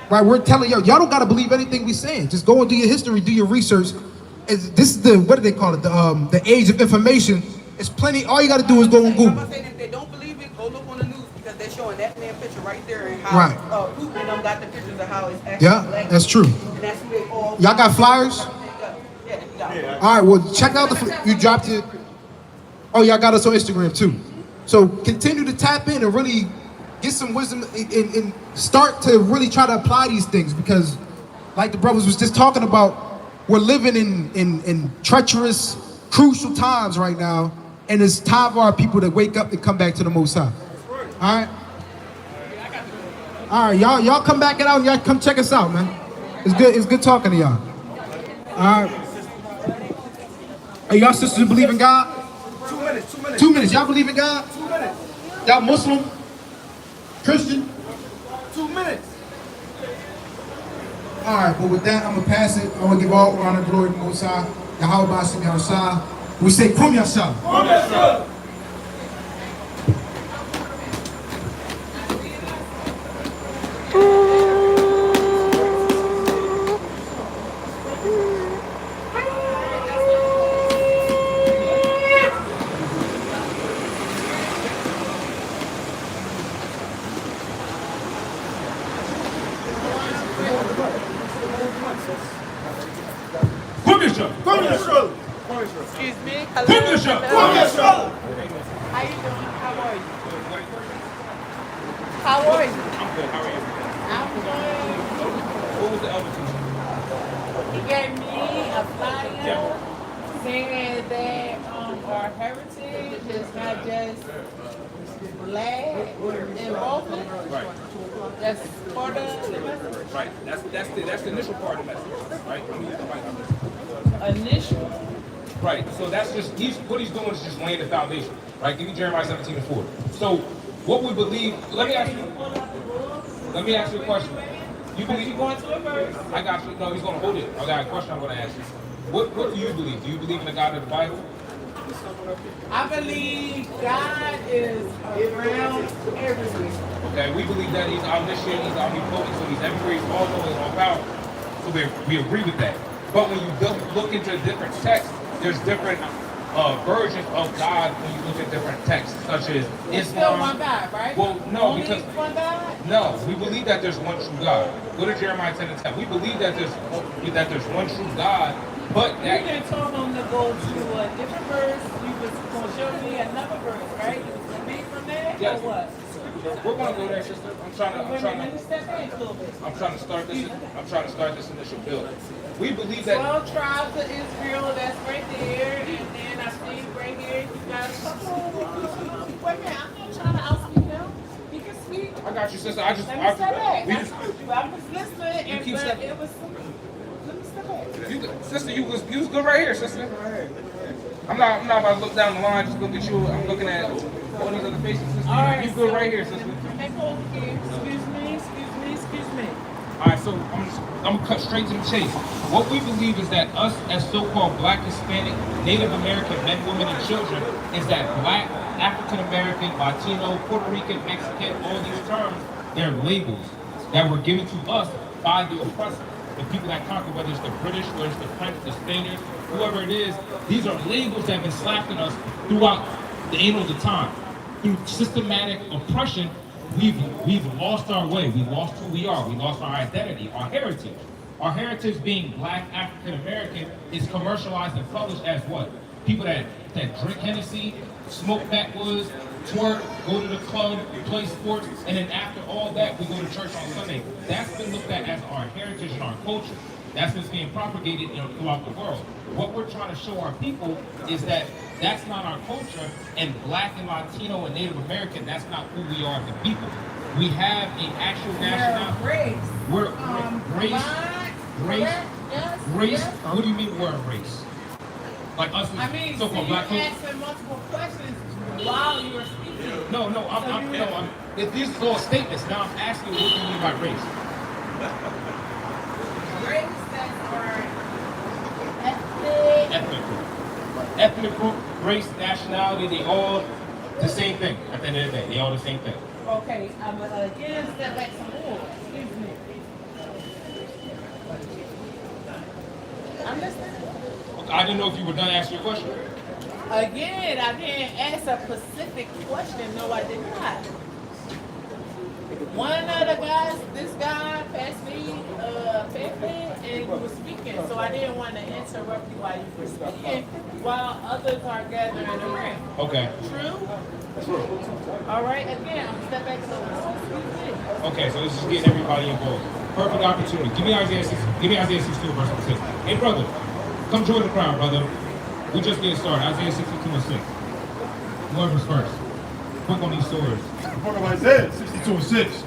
Right? We're telling y'all don't gotta believe anything we saying. Just go and do your history, do your research. This is the what do they call it? The age of information. It's plenty. All you gotta do is go on Google. If they don't believe it, go look on the news because they're showing that man picture right there and how Putin and them got the pictures of how it's actually black. That's true. And that's who they all. Y'all got flyers? Yeah, you got it. All right, well, check out you dropped it. Oh, y'all got us on Instagram too. So continue to tap in and really get some wisdom and start to really try to apply these things because, like the brothers was just talking about, we're living in treacherous, crucial times right now, and it's time for our people to wake up and come back to the Most High. All right? All right, y'all come back out and y'all come check us out, man. It's good talking to y'all. All right. Hey, y'all sisters believe in God? 2 minutes. 2 minutes. Y'all believe in God? 2 minutes. Y'all Muslim? Christian? 2 minutes. All right, but with that, I'm going to pass it. I'm going to give all honor and glory to Most High. Yahweh B'Ashem Yahushua. We say, Kum Yasha. Kum Yasha. Excuse me. Hello. Kum Yasha. Kum Yasha. How you doing? How are you? How are you? I'm good. How are you? I'm good. What was the elder teaching? He gave me a flyer saying that our heritage is not just black involvement. Right. That's part of the message. Right. That's the initial part of the message. Right. I'm using the mic on this. Initial. Right. So that's just what he's doing is just laying the foundation. Right. Give me Jeremiah 17:4. So what we believe. Let me ask you a question. You believe You going to a verse? I got you. No, he's going to hold it. I got a question I'm going to ask you. What do you believe? Do you believe in the God of the Bible? I believe God is around everywhere. Okay, we believe that he's omniscient, he's omnipotent, so he's everywhere, he's all knowing, all powerful. So we agree with that. But when you look into different texts, there's different versions of God when you look at different texts, such as It's Islam. still one God, right? Well, no, Only because one God? no, we believe that there's one true God. Go to Jeremiah 10:10. We believe that there's one true God, but You that didn't told him to go to a different verse. You was going to show me another verse, right? You was going to read from there, Yes. or what? we're gonna go there, sister. I'm trying Let me to step back a little bit. I'm trying to start this initial build. We believe that 12 tribes of Israel, that's right there. And then I see right here, you got a couple. Wait a minute, I'm not trying to outspeak him. He can speak. I got you, sister. I just Let me step back. we I just told you, I was listening, and keep but stepping. it was. Let me step back. sister, you was good right here, sister. I'm not about to look down the line, just look at you. I'm looking at all these other faces, sister. All right, You good so- right here, sister. Hey, hold here. Excuse me. All right, so I'm gonna cut straight to the chase. What we believe is that us as so-called Black, Hispanic, Native American men, women, and children is that Black, African American, Latino, Puerto Rican, Mexican, all these terms, they're labels that were given to us by the oppressor, the people that conquered, whether it's the British, whether it's the French, the Spaniards, whoever it is. These are labels that have been slapped on us throughout the annals of time. Through systematic oppression, we've lost our way. We lost who we are. We lost our identity, our heritage. Our heritage being Black, African American is commercialized and published as what? People that drink Hennessy, smoke backwoods, twerk, go to the club, play sports, and then after all that, we go to church on Sunday. That's been looked at as our heritage and our culture. That's what's being propagated throughout the world. What we're trying to show our people is that that's not our culture, and Black and Latino and Native American, that's not who we are as a people. We have an actual nationality. Race. We're race. Black, Race. yes, Race. yes. What do you mean we're a race? Like us I mean, so-called so black you're folks? asking multiple questions while you were speaking. No, these are all statements. Now I'm asking you, what do you mean by race? Race stands for ethnic. Ethnic group. Ethnic group, race, nationality, they all the same thing. At the end of the day, they all the same thing. Okay, again, step back some more. Excuse me. I'm listening. I didn't know if you were done asking your question. Again, I didn't ask a specific question. No, I did not. One of the guys, this guy passed me pamphlet and you were speaking, so I didn't want to interrupt you while you were speaking, while others are gathering around. Okay. True? True. All right, again, I'm step back a little. Okay, so this is getting everybody involved. Perfect opportunity. Give me Isaiah 62, verse 6. Hey, brother, come join the crowd, brother. We just getting started. Isaiah 62 and 6. Whoever's first. Quick on these swords. The book of Isaiah 62 and 6.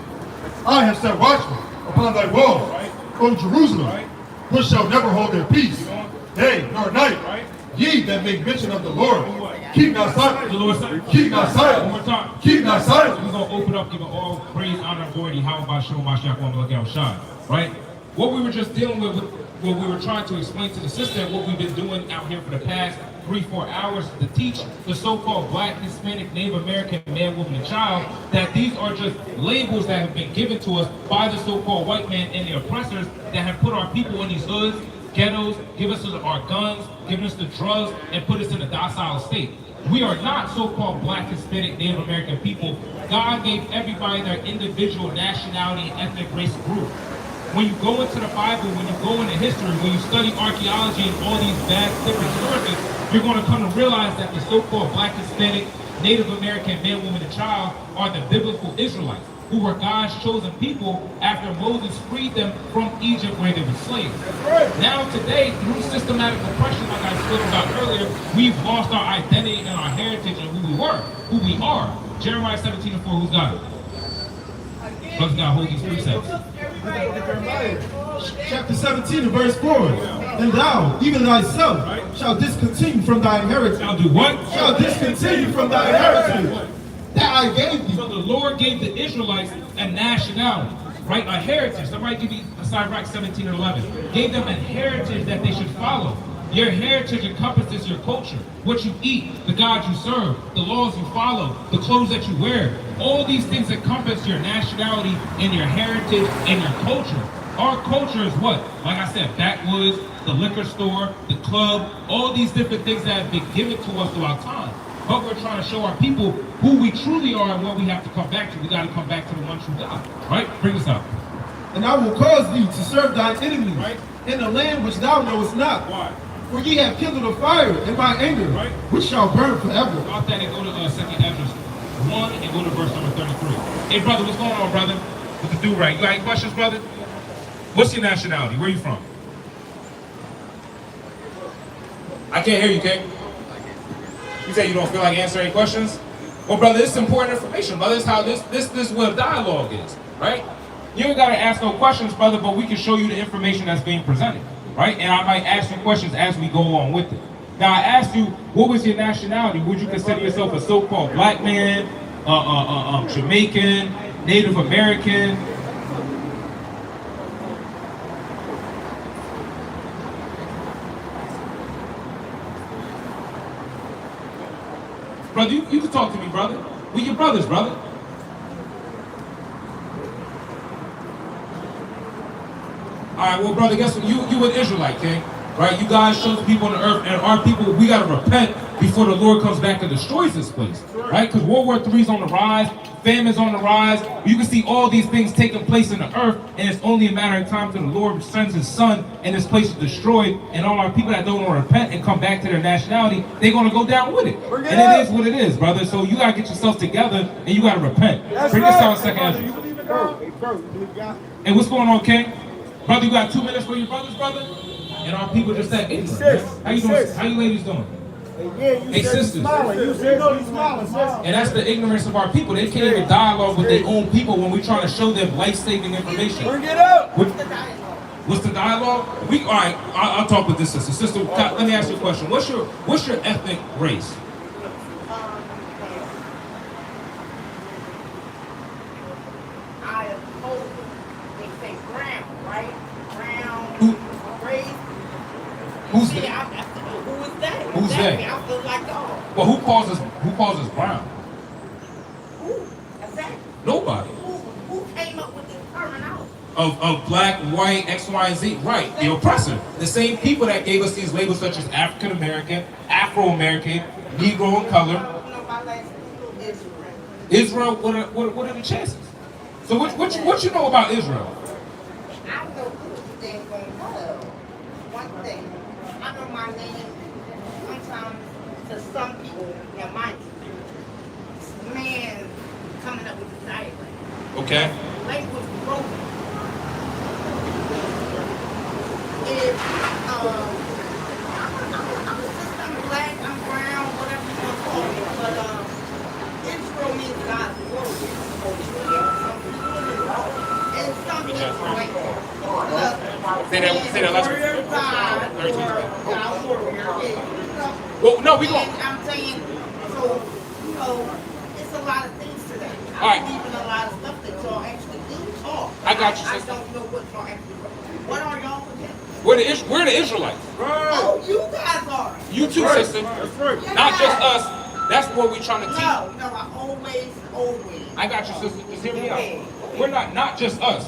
I have set watchmen upon thy walls, O Jerusalem, which shall never hold their peace, day nor night. Ye that make mention of the Lord, keep not silent. The Lord said, Keep not silent. one more time. Keep not silent. We're going to open up, giving all praise, honor, and glory. How about Shem Mashiach on the lookout shine? Right? What we were just dealing with, what we were trying to explain to the sister, and what we've been doing out here for the past 3-4 hours to teach the so-called black, Hispanic, Native American man, woman, and child, that these are just labels that have been given to us by the so-called white man and the oppressors that have put our people in these hoods, ghettos, give us our guns, given us the drugs, and put us in a docile state. We are not so-called black, Hispanic, Native American people. God gave everybody their individual nationality and ethnic race group. When you go into the Bible, when you go into history, when you study archaeology and all these vast different sources, you're going to come to realize that the so-called black, Hispanic, Native American man, woman, and child are the biblical Israelites, who were God's chosen people after Moses freed them from Egypt where they were slaves. Now today, through systematic oppression, like I spoke about earlier, we've lost our identity and our heritage and who we were, who we are. Jeremiah 17 and 4, who's got it? Brothers got hold these precepts. Chapter 17 and verse 4. And thou, even thyself, shall discontinue from thy inheritance. Shall do what? Shall discontinue from thy inheritance that I gave thee. So the Lord gave the Israelites a nationality, right? A heritage. Somebody give me Sirach 17 and 11. Gave them a heritage that they should follow. Your heritage encompasses your culture, what you eat, the God you serve, the laws you follow, the clothes that you wear. All these things encompass your nationality and your heritage and your culture. Our culture is what? Like I said, backwoods, the liquor store, the club, all these different things that have been given to us throughout time. But we're trying to show our people who we truly are and what we have to come back to. We got to come back to the one true God. Right? Bring this up. And I will cause thee to serve thine enemies in the land which thou knowest not. Why? For ye have kindled a fire in my anger, which shall burn forever. About that and go to 2nd Ezra 1 and go to verse number 33. Hey brother, what's going on, brother? With the do-rag. You got any questions, brother? What's your nationality? Where are you from? I can't hear you, King. You say you don't feel like answering any questions? Well, brother, this is important information, brother. This is how this is what dialogue is, right? You ain't gotta ask no questions, brother, but we can show you the information that's being presented, right? And I might ask you questions as we go along with it. Now, I asked you, what was your nationality? Would you consider yourself a so-called black man, Jamaican, Native American? Brother, you can talk to me, brother. We your brothers, brother. All right, well, brother, guess what? You an Israelite, okay? Right? You guys chose people on the earth, and our people, we got to repent before the Lord comes back and destroys this place, right? Because World War III is on the rise, famine's on the rise. You can see all these things taking place in the earth, and it's only a matter of time till the Lord sends his son, and this place is destroyed, and all our people that don't want to repent and come back to their nationality, they're going to go down with it. And it is what it is, brother. So you got to get yourself together, and you got to repent. Bring this out 2nd Ezra. Hey, what's going on, King? Brother, you got 2 minutes for your brothers, brother? And our people just that ignorant. How you doing? How you ladies doing? Hey, sisters. And that's the ignorance of our people. They can't even dialogue with their own people when we're trying to show them life-saving information. Bring it up. What's the dialogue? All right, I'll talk with this sister. Sister, let me ask you a question. What's your ethnic race? I oppose, they say brown, right? Brown, race. Who's See, they? who is that? Who's Exactly, they? I feel like, oh, Well, who calls us brown? who? Exactly. Nobody. Who came up with this terminology? Of black, white, X, Y, and Z. Right, the oppressor. The same people that gave us these labels such as African American, Afro American, Negro in color. You know, my last name is Israel, Israel. what are the chances? So what you know about Israel? I know this thing going well. One thing, I know my name sometimes to some people, now mind you, man coming up with the diagram. Okay. Language broken. If I'm black, I'm brown, whatever you want to call me, but Israel means God's word. And some people like Say that last one. warrior God or God warrior. Well, no, we And going. I'm saying, so, you know, it's a lot of things to that. All right. I believe in a lot of stuff that y'all actually do talk. I got you, I sister. don't know what y'all actually What are y'all again? We're the Israelites. Oh, you guys are. You too, sister. Not just us. That's what we're trying to teach. No, I always. I got you, sister. Just hear me out. We're not just us.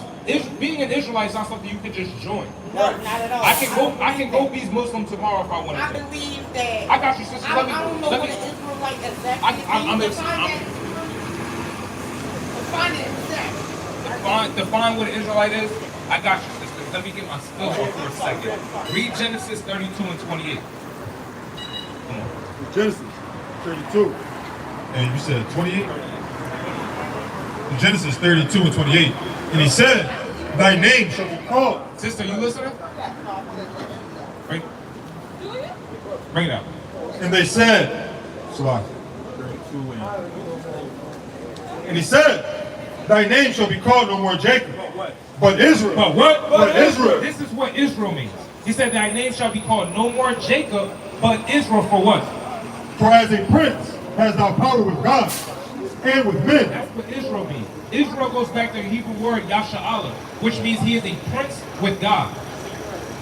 Being an Israelite is not something you can just join. No, not at all. I can go be Muslim tomorrow if I want I to. believe that. I got you, sister. I don't know what an Israelite exactly Define what an Israelite is. I got you, sister. Let me get my spill off for a second. Read Genesis 32 and 28. Come on. Genesis 32. And you said 28? Genesis 32 and 28. And he said, thy name shall be called. Sister, you listening? Bring it out. And they said, and he said, thy name shall be called no more Jacob, but Israel. But what? But Israel. This is what Israel means. He said, thy name shall be called no more Jacob, but Israel for what? For as a prince has thou power with God and with men. That's what Israel means. Israel goes back to the Hebrew word Yasha'Allah, which means he is a prince with God.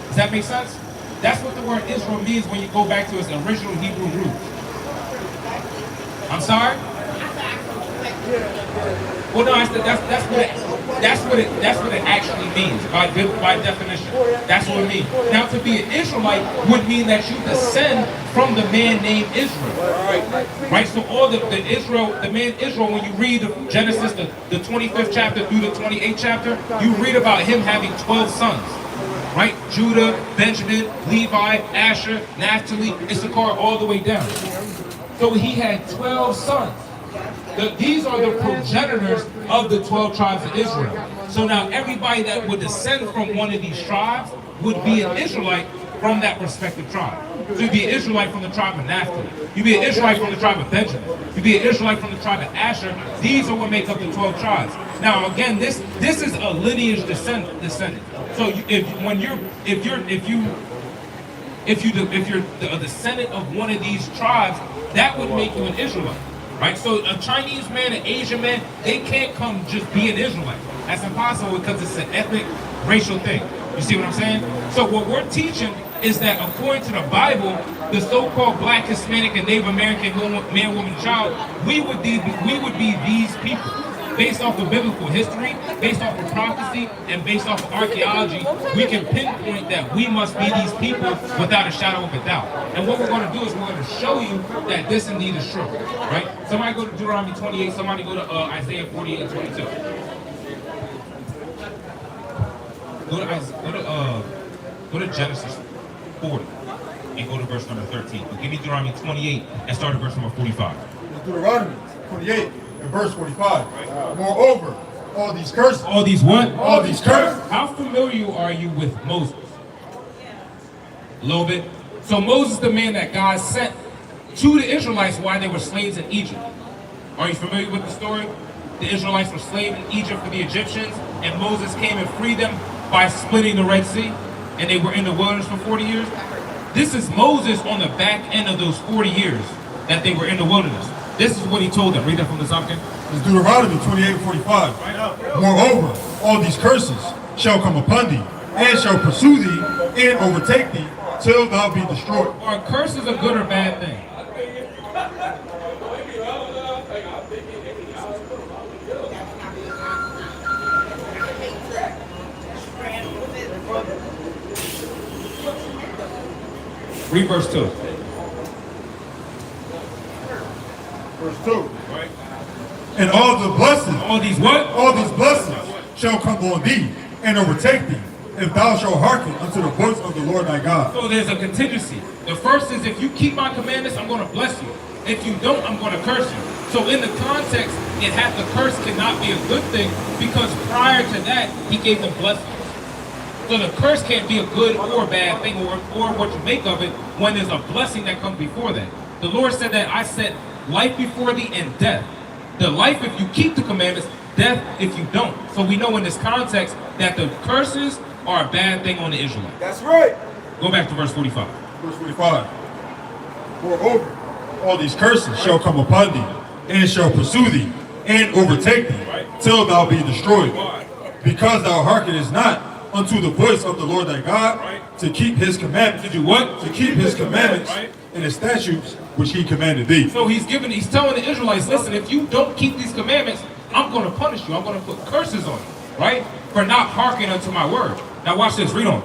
Does that make sense? That's what the word Israel means when you go back to its original Hebrew root. I'm sorry? Well, no, that's what it actually means by definition. That's what it means. Now, to be an Israelite would mean that you descend from the man named Israel. Right? So all the man Israel, when you read Genesis, the 25th chapter through the 28th chapter, you read about him having 12 sons. Right? Judah, Benjamin, Levi, Asher, Naphtali, Issachar, all the way down. So he had 12 sons. These are the progenitors of the 12 tribes of Israel. So now everybody that would descend from one of these tribes would be an Israelite from that respective tribe. So you'd be an Israelite from the tribe of Naphtali. You'd be an Israelite from the tribe of Benjamin. You'd be an Israelite from the tribe of Asher. These are what make up the 12 tribes. Now again, this is a lineage descendant. So if you're a descendant of one of these tribes, that would make you an Israelite. Right? So a Chinese man, an Asian man, they can't come just be an Israelite. That's impossible because it's an ethnic, racial thing. You see what I'm saying? So what we're teaching is that according to the Bible, the so-called black, Hispanic, and Native American man, woman, child, we would be these people. Based off of biblical history, based off of prophecy, and based off of archaeology, we can pinpoint that we must be these people without a shadow of a doubt. And what we're going to do is we're going to show you that this indeed is true, right? Somebody go to Deuteronomy 28, somebody go to Isaiah 48 and 22. Go to Genesis 40 and go to verse number 13. But give me Deuteronomy 28 and start at verse number 45. Deuteronomy 28. In verse 45, moreover, all these curses. All these what? All these curses. How familiar are you with Moses? A little bit. So Moses, the man that God sent to the Israelites while they were slaves in Egypt. Are you familiar with the story? The Israelites were slaves in Egypt for the Egyptians, and Moses came and freed them by splitting the Red Sea, and they were in the wilderness for 40 years. This is Moses on the back end of those 40 years that they were in the wilderness. This is what he told them. Read that from the Zamkin. It's Deuteronomy 28:45. Moreover, all these curses shall come upon thee, and shall pursue thee, and overtake thee, till thou be destroyed. Are curses a good or bad thing? Read verse 2. Verse 2. Right. And all the blessings, All these what? all these blessings shall come on thee, and overtake thee, if thou shalt hearken unto the voice of the Lord thy God. So there's a contingency. The first is, if you keep my commandments, I'm going to bless you. If you don't, I'm going to curse you. So in the context, the curse cannot be a good thing, because prior to that, he gave them blessings. So the curse can't be a good or bad thing, or what you make of it, when there's a blessing that comes before that. The Lord said that I set life before thee and death. The life if you keep the commandments, death if you don't. So we know in this context that the curses are a bad thing on the Israelites. That's right. Go back to verse 45. Verse 45. Moreover, all these curses shall come upon thee, and shall pursue thee, and overtake thee, till thou be destroyed. Because thou hearkenest not unto the voice of the Lord thy God, to keep his commandments. To do what? To keep his commandments and his statutes which he commanded thee. So he's telling the Israelites, listen, if you don't keep these commandments, I'm going to punish you. I'm going to put curses on you, right? For not hearkening unto my word. Now watch this, read on.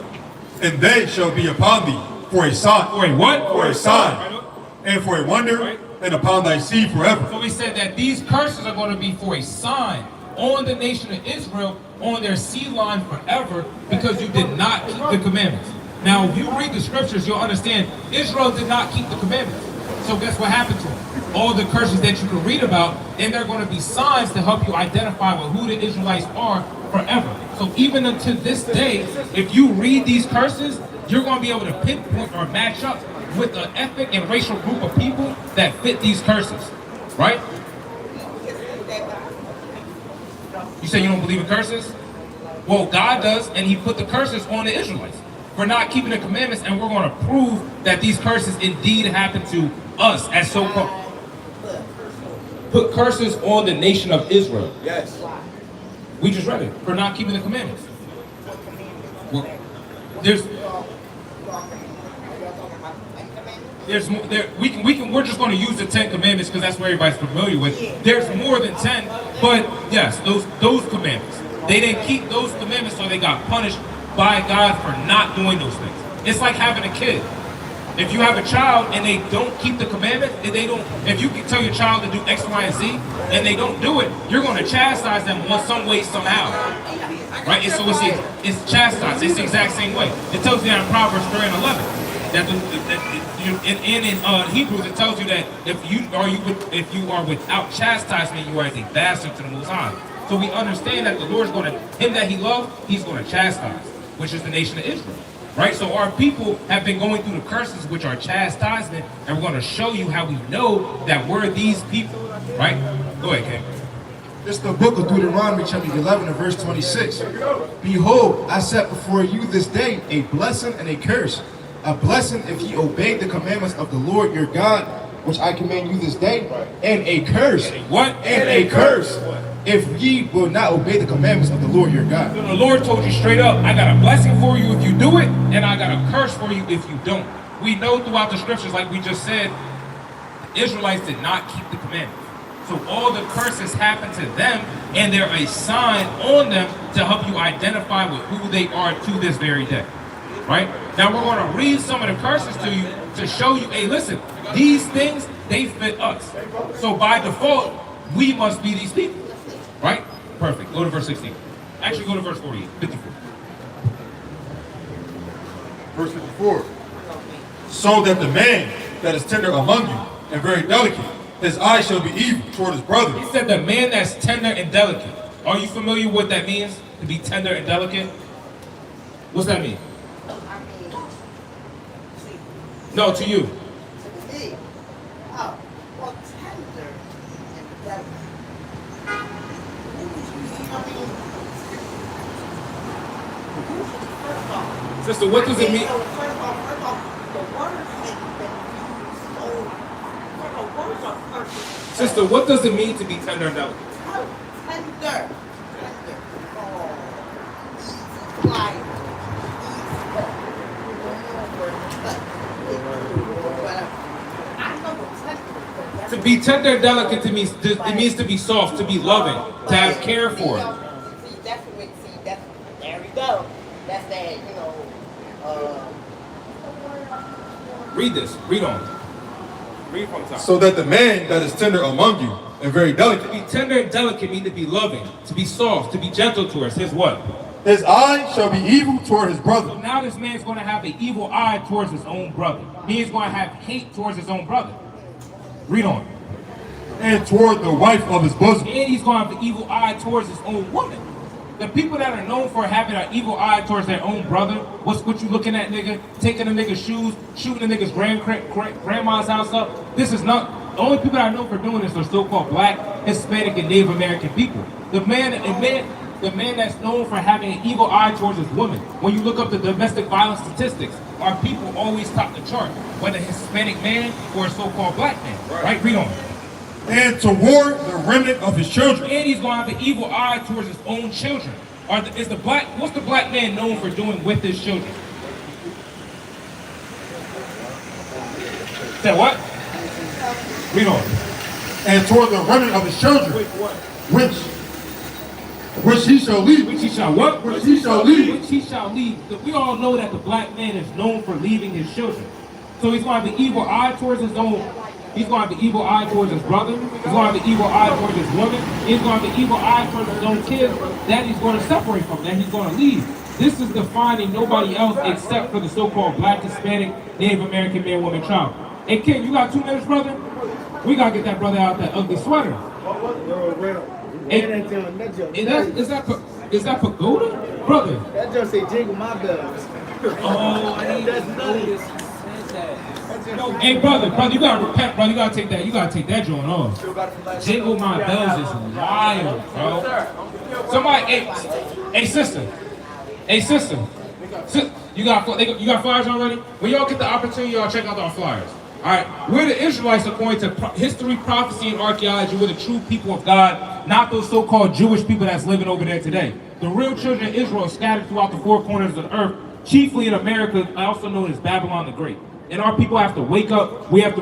And they shall be upon thee for a sign. For a what? For a sign. And for a wonder, and upon thy seed forever. So he said that these curses are going to be for a sign on the nation of Israel, on their seed line forever, because you did not keep the commandments. Now, if you read the scriptures, you'll understand Israel did not keep the commandments. So guess what happened to them? All the curses that you can read about, and they're going to be signs to help you identify with who the Israelites are forever. So even until this day, if you read these curses, you're going to be able to pinpoint or match up with an ethnic and racial group of people that fit these curses, right? You say you don't believe in curses? Well, God does, and he put the curses on the Israelites for not keeping the commandments, and we're going to prove that these curses indeed happen to us as so-called. Put curses on the nation of Israel. Yes. We just read it, for not keeping the commandments. Well, we're just going to use the 10 commandments because that's what everybody's familiar with. There's more than 10, but yes, those commandments. They didn't keep those commandments, so they got punished by God for not doing those things. It's like having a kid. If you have a child and they don't keep the commandments, if you can tell your child to do X, Y, and Z, and they don't do it, you're going to chastise them in some way, somehow. Right? And so it's chastised. It's the exact same way. It tells you that in Proverbs 3 and 11. In Hebrews, it tells you that if you are without chastisement, you are as a bastard to the Most High. So we understand that the Lord's going to, him that he loves, he's going to chastise, which is the nation of Israel. Right? So our people have been going through the curses, which are chastisement, and we're going to show you how we know that we're these people. Right? Go ahead, King. This is the book of Deuteronomy chapter 11 and verse 26. Behold, I set before you this day a blessing and a curse. A blessing if ye obey the commandments of the Lord your God, which I command you this day, and a curse. What? And a curse if ye will not obey the commandments of the Lord your God. So the Lord told you straight up, I got a blessing for you if you do it, and I got a curse for you if you don't. We know throughout the scriptures, like we just said, the Israelites did not keep the commandments. So all the curses happen to them, and they're a sign on them to help you identify with who they are to this very day. Right? Now we're going to read some of the curses to you to show you, hey, listen, these things, they fit us. So by default, we must be these people. Right? Perfect. Go to verse 16. Actually, go to verse 48, 54. Verse 54. So that the man that is tender among you and very delicate, his eye shall be evil toward his brother. He said the man that's tender and delicate. Are you familiar with what that means? To be tender and delicate? What's that mean? No, to you. Oh, well, tender and delicate. Sister, what does it mean? So first off, the word has been used so, words are perfect. Sister, what does it mean to be tender and delicate? Tender. Oh, easy glide. To be tender and delicate to me, it means to be soft, to be loving, to have care for. See, there we go. That's that, Read this. Read on. Read from the top. So that the man that is tender among you and very To delicate, be tender and delicate means to be loving, to be soft, to be gentle towards his what? his eye shall be evil toward his So brother, now this man's going to have an evil eye towards his own brother. He is going to have hate towards his own brother. Read on. and toward the wife of his bosom. And he's going to have an evil eye towards his own woman. The people that are known for having an evil eye towards their own brother, what you looking at, nigga? Taking a nigga's shoes, shooting a nigga's grandma's house up. This is not, the only people that are known for doing this are so-called black, Hispanic, and Native American people. The man that's known for having an evil eye towards his woman. When you look up the domestic violence statistics, our people always top the chart, whether a Hispanic man or a so-called black man. Right? Read on. And toward the remnant of his children. And he's going to have an evil eye towards his own children. What's the black man known for doing with his children? Say what? Read on. And toward the remnant of his children, which he shall leave. Which he shall what? Which he shall leave. Which he shall leave. We all know that the black man is known for leaving his children. So he's going to have an evil eye towards his own. He's going to have an evil eye towards his brother. He's going to have an evil eye towards his woman. He's going to have an evil eye towards his own kids that he's going to separate from, that he's going to leave. This is defining nobody else except for the so-called black, Hispanic, Native American man, woman, child. Hey, kid, you got 2 minutes, brother? We got to get that brother out that ugly sweater. Hey, is that pagoda? Brother. That just say jingle my bells. Oh, I didn't even notice. Hey, brother, you gotta repent, brother. You gotta take that joint off. Jingle my bells is wild, bro. Somebody, hey, sister. You got flyers already? When y'all get the opportunity, y'all check out our flyers. All right, we're the Israelites according to history, prophecy, and archaeology. We're the true people of God, not those so-called Jewish people that's living over there today. The real children of Israel are scattered throughout the 4 corners of the earth, chiefly in America, also known as Babylon the Great. And our people have to wake up. We have to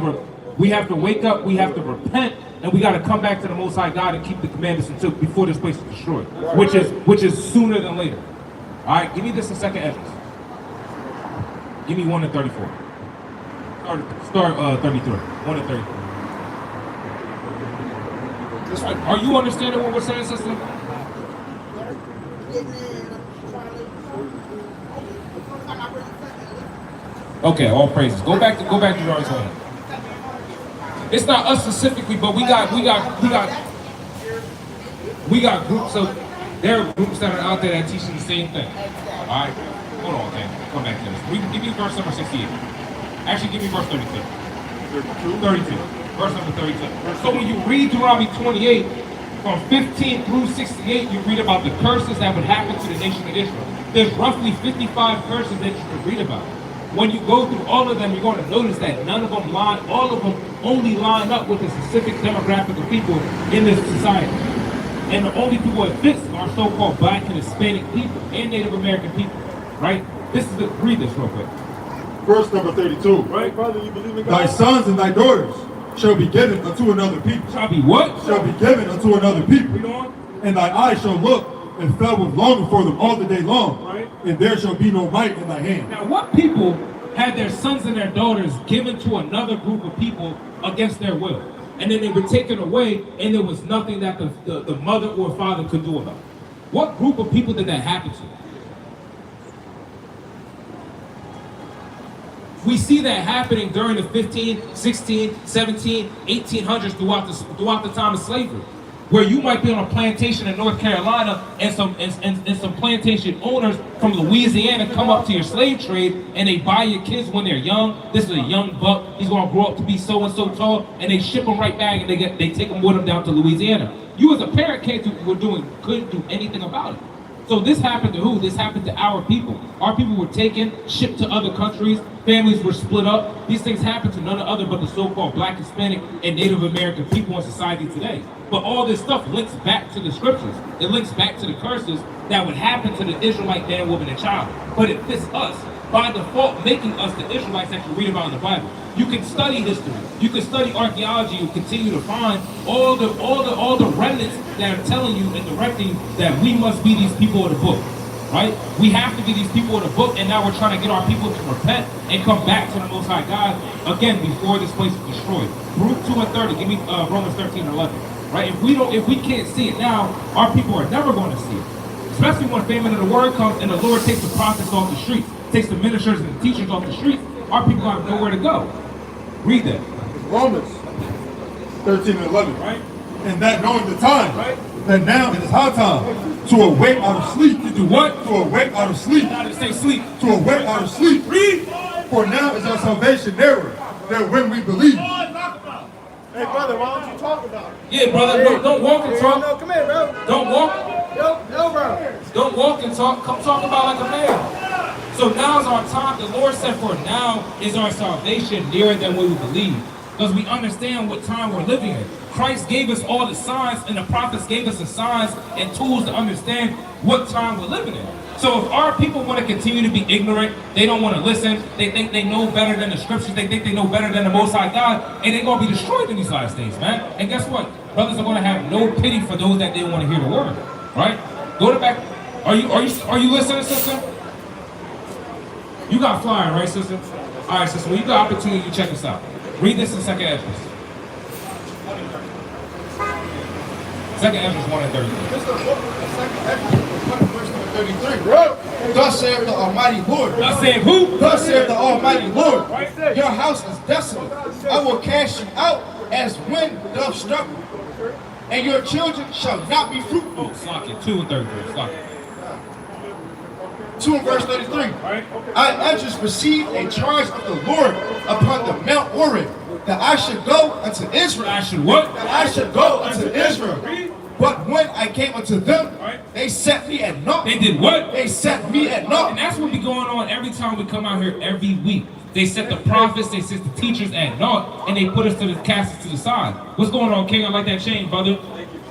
wake up. We have to repent, and we got to come back to the Most High God and keep the commandments until before this place is destroyed, which is sooner than later. All right, give me this in second Esdras. Give me 1 and 34. Start 33. 1 and 33. Are you understanding what we're saying, sister? Okay, all praises. Go back to John's home. It's not us specifically, but we got groups of there are groups that are out there that teach you the same thing. All right, hold on, okay. Come back to this. Give me verse number 68. Actually, give me verse 32. 32. Verse number 32. So when you read Deuteronomy 28, from 15 through 68, you read about the curses that would happen to the nation of Israel. There's roughly 55 curses that you can read about. When you go through all of them, you're going to notice that all of them only line up with a specific demographic of people in this society. And the only people it fits are so-called black and Hispanic people and Native American people, right? Read this real quick. Verse number 32. Right, brother, you believe in God? Thy sons and thy daughters shall be given unto another people. Shall be what? Shall be given unto another people. Read on. And thy eyes shall look and fell with longing for them all the day long. Right. And there shall be no might in thy hand. Now, what people had their sons and their daughters given to another group of people against their will? And then they were taken away, and there was nothing that the mother or father could do about it. What group of people did that happen to? We see that happening during the 15, 16, 17, 1800s throughout the time of slavery, where you might be on a plantation in North Carolina and some plantation owners from Louisiana come up to your slave trade and they buy your kids when they're young. This is a young buck. He's gonna grow up to be so and so tall, and they ship him right back and they take him with them down to Louisiana. You as a parent couldn't do anything about it. So this happened to who? This happened to our people. Our people were taken, shipped to other countries, families were split up. These things happened to none other but the so-called Black, Hispanic, and Native American people in society today. But all this stuff links back to the scriptures. It links back to the curses that would happen to the Israelite man, woman, and child. But it fits us by default, making us the Israelites that you read about in the Bible. You can study history. You can study archaeology and continue to find all the remnants that are telling you and directing that we must be these people of the book, right? We have to be these people of the book, and now we're trying to get our people to repent and come back to the Most High God again before this place is destroyed. Luke 2 and 30. Give me Romans 13 and 11. Right? If we can't see it now, our people are never going to see it. Especially when famine of the word comes and the Lord takes the prophets off the streets, takes the ministers and the teachers off the streets. Our people have nowhere to go. Read that. Romans 13 and 11. Right? And that knowing the time, Right? that now it is high time to awake out of sleep. To do what? To awake out of sleep. How to say sleep? To awake out of sleep. Read. For now is our salvation nearer than when we believe. Hey, brother, why don't you talk about it? Yeah, brother. Don't walk and No, talk. come here, bro. Don't walk. No, bro. Don't walk and talk. Come talk about like a man. So now's our time. The Lord said, for now is our salvation nearer than we believe. Because we understand what time we're living in. Christ gave us all the signs, and the prophets gave us the signs and tools to understand what time we're living in. So if our people want to continue to be ignorant, they don't want to listen, they think they know better than the scriptures, they think they know better than the Most High God, and they're going to be destroyed in these last days, man. And guess what? Brothers are going to have no pity for those that didn't want to hear the word, right? Go to back. Are you listening, sister? You got flying, right, sister? All right, sister. When you got opportunity, you check this out. Read this in 2nd Ezra. 2nd Ezra 1 and 33. This is the book of 2nd Ezra, verse number 33. Thus saith the Almighty Lord. Thus saith who? Thus saith the Almighty Lord. Your house is desolate. I will cast you out as wind doth struggle, and your children shall not be fruitful. Oh, slock it. 2 and 33. Slock it. 2 and verse 33. I just received a charge of the Lord upon the Mount Oreb, that I should go unto Israel. I should what? That I should go unto Israel. But when I came unto them, they set me at naught. They did what? They set me at naught. And that's what be going on every time we come out here every week. They set the prophets, they set the teachers at naught, and they put us to the cast to the side. What's going on, King? I like that chain, brother.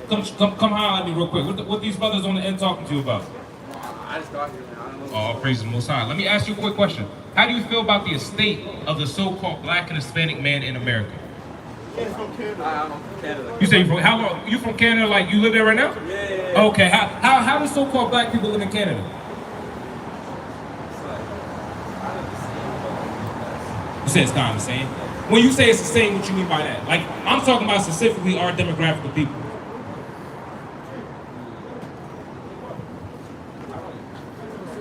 Come holler at me real quick. What these brothers on the end talking to you about? I just got here, man. Oh, praise the Most High. Let me ask you a quick question. How do you feel about the estate of the so-called Black and Hispanic man in America? I'm from Canada. You say you from how long? You from Canada? Like you live there right now? Yeah. Okay. How do so-called Black people live in Canada? You say it's kind of the same. When you say it's the same, what you mean by that? Like I'm talking about specifically our demographic of people.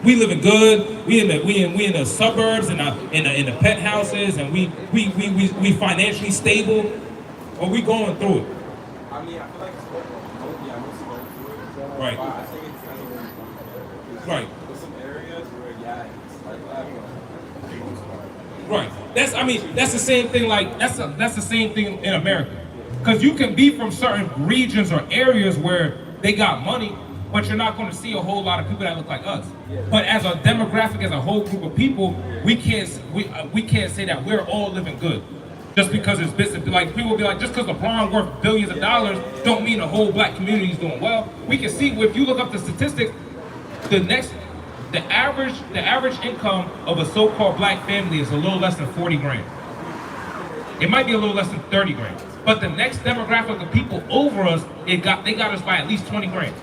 We living good. We in the suburbs and in the pet houses, and we financially stable, or we going through it. I mean, I feel like it's mostly going through it. Right. I think it's kind of Right. there's some areas where it's like Right. That's the same thing. Like that's the same thing in America, because you can be from certain regions or areas where they got money, but you're not going to see a whole lot of people that look like us. But as a demographic, as a whole group of people, we can't say that we're all living good. Just because it's business, like people will be like, just because LeBron worth billions of dollars, don't mean the whole Black community is doing well. We can see if you look up the statistics, the average income of a so-called Black family is a little less than 40 grand. It might be a little less than 30 grand. But the next demographic of people over us, they got us by at least 20 grand.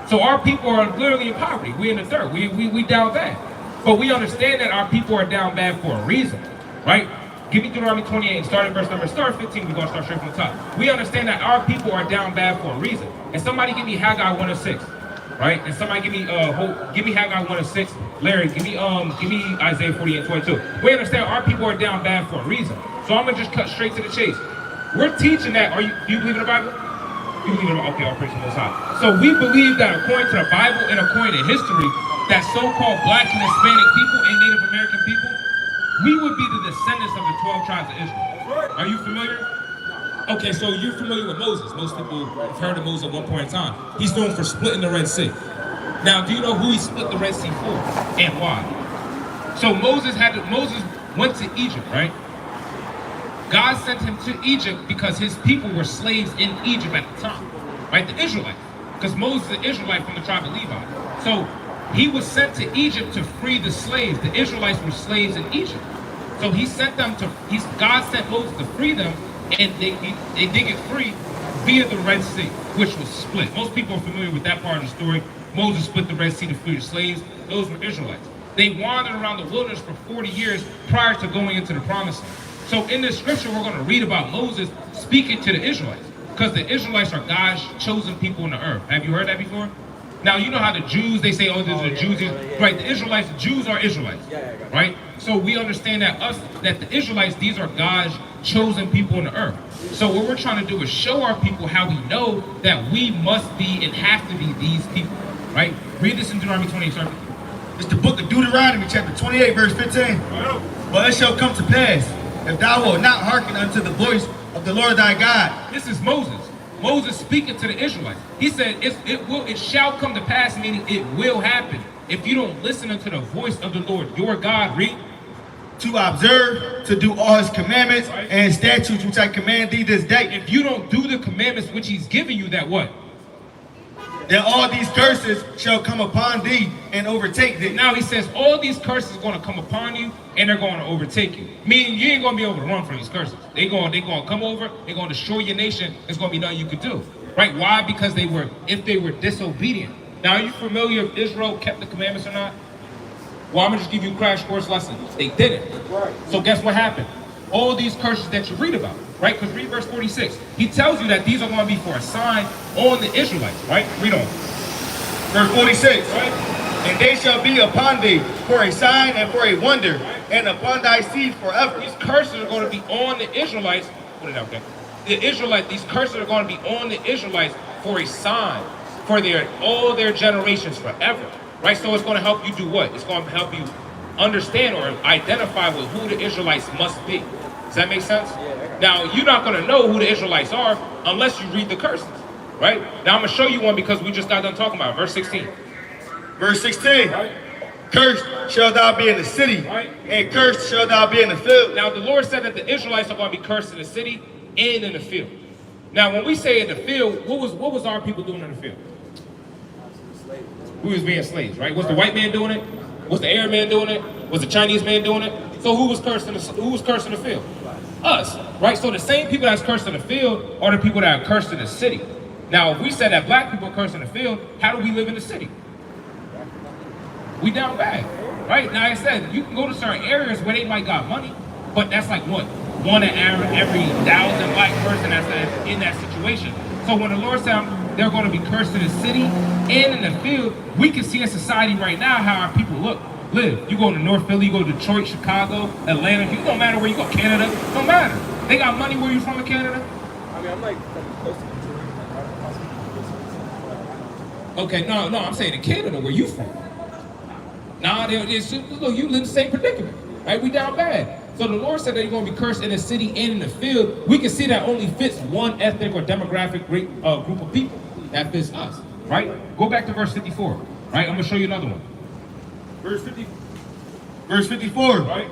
So our people are literally in poverty. We in the dirt. We down bad. But we understand that our people are down bad for a reason, right? Give me Deuteronomy 28 and start at 15, we're gonna start straight from the top. We understand that our people are down bad for a reason. And somebody give me Haggai 1 and 6, right? And somebody give me Haggai 1 and 6. Larry, give me Isaiah 48 and 22. We understand our people are down bad for a reason. So I'm gonna just cut straight to the chase. We're teaching that. Do you believe in the Bible? You believe in the okay, all praise the Most High. So we believe that according to the Bible and according to history, that so-called Black and Hispanic people and Native American people, we would be the descendants of the 12 tribes of Israel. Are you familiar? Okay, so you're familiar with Moses. Most people have heard of Moses at one point in time. He's known for splitting the Red Sea. Now, do you know who he split the Red Sea for and why? So Moses went to Egypt, right? God sent him to Egypt because his people were slaves in Egypt at the time, right? The Israelites, because Moses is an Israelite from the tribe of Levi. So he was sent to Egypt to free the slaves. The Israelites were slaves in Egypt. So he sent them God sent Moses to free them, and they did get free via the Red Sea, which was split. Most people are familiar with that part of the story. Moses split the Red Sea to free the slaves. Those were Israelites. They wandered around the wilderness for 40 years prior to going into the promised land. So in this scripture, we're going to read about Moses speaking to the Israelites, because the Israelites are God's chosen people on the earth. Have you heard that before? Now, you know how the Jews, they say, oh, there's the Jews. Right, the Israelites, the Jews are Israelites. Right? So we understand that the Israelites, these are God's chosen people on the earth. So what we're trying to do is show our people how we know that we must be and have to be these people. Right? Read this in Deuteronomy 28, sir. It's the book of Deuteronomy, chapter 28, verse 15. But it shall come to pass, if thou wilt not hearken unto the voice of the Lord thy God. This is Moses. Moses speaking to the Israelites. He said, it shall come to pass, meaning it will happen, if you don't listen unto the voice of the Lord your God. Read. To observe, to do all his commandments and statutes which I command thee this day. If you don't do the commandments which he's giving you, that what? That all these curses shall come upon thee and overtake thee. Now he says all these curses are going to come upon you and they're going to overtake you. Meaning you ain't going to be able to run from these curses. They're going to come over, they're going to destroy your nation. There's going to be nothing you could do. Right? Why? Because if they were disobedient. Now, are you familiar if Israel kept the commandments or not? Well, I'm going to just give you a crash course lesson. They didn't. So guess what happened? All these curses that you read about, right? Because read verse 46. He tells you that these are going to be for a sign on the Israelites, right? Read on. Verse 46. Right? And they shall be upon thee for a sign and for a wonder, and upon thy seed forever. These curses are going to be on the Israelites. Put it out there. These curses are going to be on the Israelites for a sign for all their generations forever. Right? So it's going to help you do what? It's going to help you understand or identify with who the Israelites must be. Does that make sense? Now, you're not going to know who the Israelites are unless you read the curses. Right? Now, I'm going to show you one because we just got done talking about it. Verse 16. Verse 16. Right? Cursed shall thou be in the city, right, and cursed shall thou be in the field. Now, the Lord said that the Israelites are going to be cursed in the city and in the field. Now, when we say in the field, what was our people doing in the field? We was being slaves, right? Was the white man doing it? Was the Arab man doing it? Was the Chinese man doing it? So who was cursed in the field? Us, right? So the same people that's cursed in the field are the people that are cursed in the city. Now, if we said that black people are cursed in the field, how do we live in the city? We down bad, right? Now, like I said, you can go to certain areas where they might got money, but that's like what? One in every 1,000 black person that's in that situation. So when the Lord said they're going to be cursed in the city and in the field, we can see in society right now how our people live. You go to North Philly, you go to Detroit, Chicago, Atlanta. It don't matter where you go, Canada. It don't matter. They got money. Where you from in Canada? I mean, I'm like close to Okay, no, I'm saying in Canada, where you from? Nah, look, you live in the same predicament, right? We down bad. So the Lord said that you're going to be cursed in the city and in the field. We can see that only fits one ethnic or demographic group of people. That fits us, right? Go back to verse 54, right? I'm going to show you another one. Verse 54, right?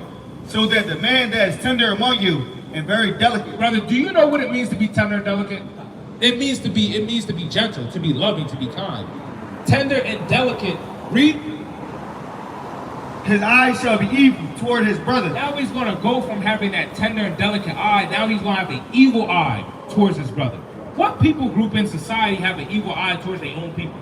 So that the man that is tender among you and very delicate. Brother, do you know what it means to be tender and delicate? It means to be gentle, to be loving, to be kind. Tender and delicate. Read. His eyes shall be evil toward his brother. Now he's going to go from having that tender and delicate eye, now he's going to have an evil eye towards his brother. What people group in society have an evil eye towards their own people?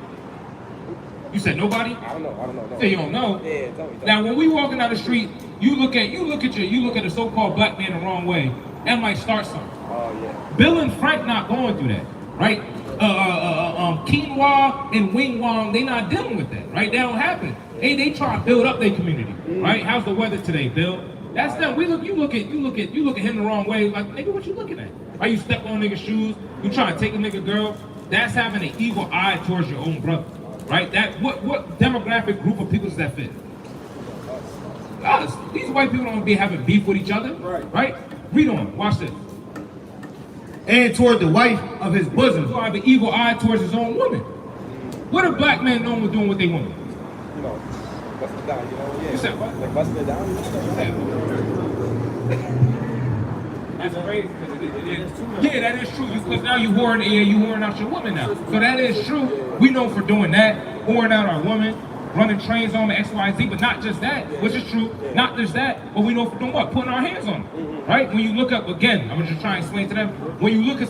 You said nobody? I don't know. You say you don't know? Yeah, tell me. Now when we walking down the street, you look at the so-called black man the wrong way, and might start something. Oh yeah. Bill and Frank not going through that, right? Quinoa and Wing Wong, they not dealing with that, right? That don't happen. They try to build up their community, right? How's the weather today, Bill? That's them. You look at him the wrong way, like, nigga, what you looking at? Are you step on nigga's shoes? You trying to take a nigga girl? That's having an evil eye towards your own brother, right? That what demographic group of people does that fit? Us. These white people don't be having beef with each other, right? Read on. Watch this. And toward the wife of his bosom. He's going to have an evil eye towards his own woman. What are black men known for doing with their women? You know, busting it down, you know, yeah. You said what? Like busting it down, you know? That's crazy. Yeah, that is true. Because now you whoring out your woman now. So that is true. We know for doing that, whoring out our woman, running trains on the X, Y, Z, but not just that, which is true. Not just that, but we know for doing what? Putting our hands on them, right? When you look up again, I'm gonna just try and explain to them. When you look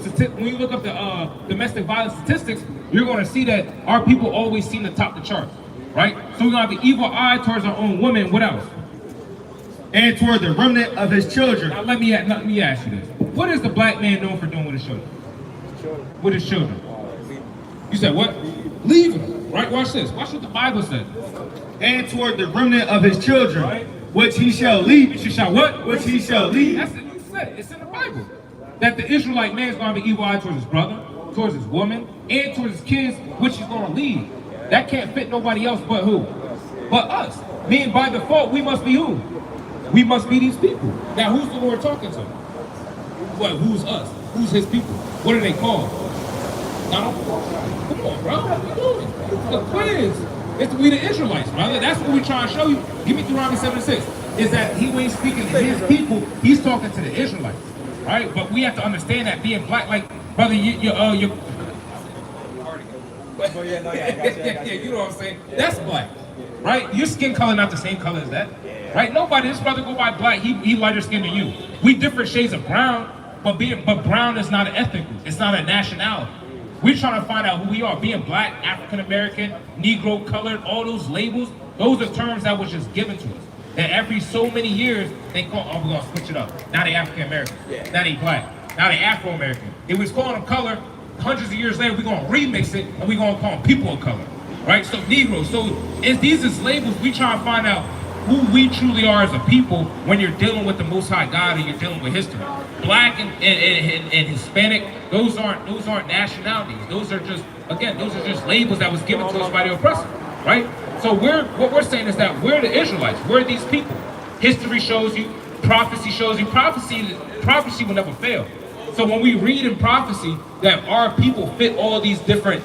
up the domestic violence statistics, you're gonna see that our people always seem to top the charts, right? So we're gonna have the evil eye towards our own women. What else? And toward the remnant of his children. Now let me ask you this: what is the black man known for doing with his children? With his children. You said what? Leaving them. Right? Watch this. Watch what the Bible says. And toward the remnant of his children, Right. which he shall lead. Which he shall what? Which he shall lead. That's it. You said it. It's in the Bible. That the Israelite man is going to have an evil eye towards his brother, towards his woman, and towards his kids, which he's going to lead. That can't fit nobody else but who? But us. Meaning by default, we must be who? We must be these people. Now, who's the Lord talking to? What? Who's us? Who's his people? What are they called? Now, come on, bro. What are you doing? The quiz. It's we the Israelites, brother. That's what we're trying to show you. Give me Deuteronomy 7:6. Is that he ain't speaking to his people, he's talking to the Israelites. Right? But we have to understand that being black, like, brother, you Oh, yeah, no, yeah, I got you, yeah, you know what I'm saying? That's black, right? Your skin color not the same color as that, right? Nobody, this brother go by black, he lighter skin than you. We different shades of brown, but brown is not an ethnic group. It's not a nationality. We're trying to find out who we are. Being black, African American, Negro, colored, all those labels, those are terms that was just given to us. And every so many years, they call, oh, we're gonna switch it up. Now they African American, now they black, now they Afro American. If we was calling them color, hundreds of years later, we're gonna remix it and we're gonna call them people of color, right? So Negro, so these is labels. We try to find out who we truly are as a people when you're dealing with the Most High God and you're dealing with history. Black and Hispanic, those aren't nationalities. Those are just labels that was given to us by the oppressor, right? So what we're saying is that we're the Israelites. We're these people. History shows you, prophecy shows you. Prophecy will never fail. So when we read in prophecy that our people fit all these different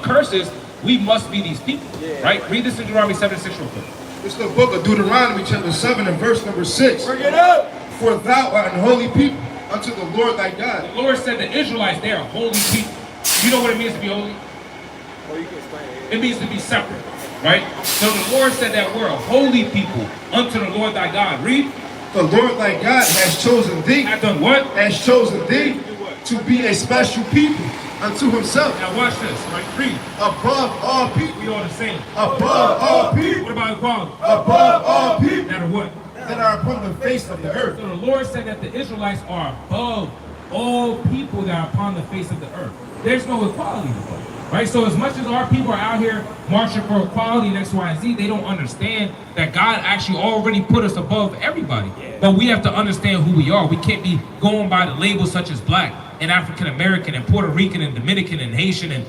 curses, we must be these people, right? Read this in Deuteronomy 7:6 real quick. It's the book of Deuteronomy, chapter 7, and verse number 6. Bring it up. For thou art an holy people unto the Lord thy God. The Lord said the Israelites, they are holy people. You know what it means to be holy? Oh, you can explain it. It means to be separate, right? So the Lord said that we're a holy people unto the Lord thy God. Read. The Lord thy God has chosen thee. Have done what? Has chosen thee to be a special people unto himself. Now watch this, right? Read. Above all people. We all the same. Above all people. What about equality? Above all people That are what? that are upon the face of the earth. So the Lord said that the Israelites are above all people that are upon the face of the earth. There's no equality, right? So as much as our people are out here marching for equality and X, Y, and Z, they don't understand that God actually already put us above everybody. But we have to understand who we are. We can't be going by the labels such as black and African American and Puerto Rican and Dominican and Haitian and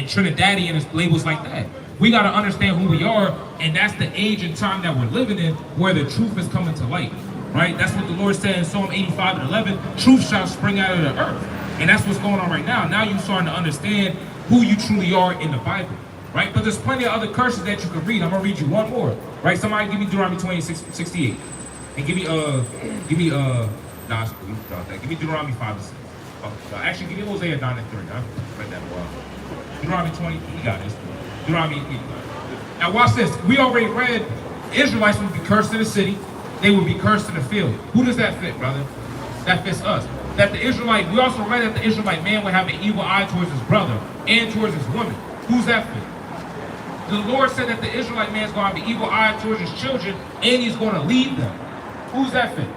Trinidadian and labels like that. We got to understand who we are, and that's the age and time that we're living in where the truth is coming to light, right? That's what the Lord said in Psalm 85:11, truth shall spring out of the earth. And that's what's going on right now. Now you're starting to understand who you truly are in the Bible, right? But there's plenty of other curses that you could read. I'm going to read you one more, right? Somebody give me Deuteronomy 28:68. And give me give me Deuteronomy 5:6. Actually, give me Hosea 9:3. I read that a while. Deuteronomy 20, you got this. Deuteronomy. Now watch this. We already read Israelites would be cursed in the city. They would be cursed in the field. Who does that fit, brother? That fits us. That the Israelite, we also read that the Israelite man would have an evil eye towards his brother and towards his woman. Who's that fit? The Lord said that the Israelite man is going to have an evil eye towards his children and he's going to lead them. Who's that fit?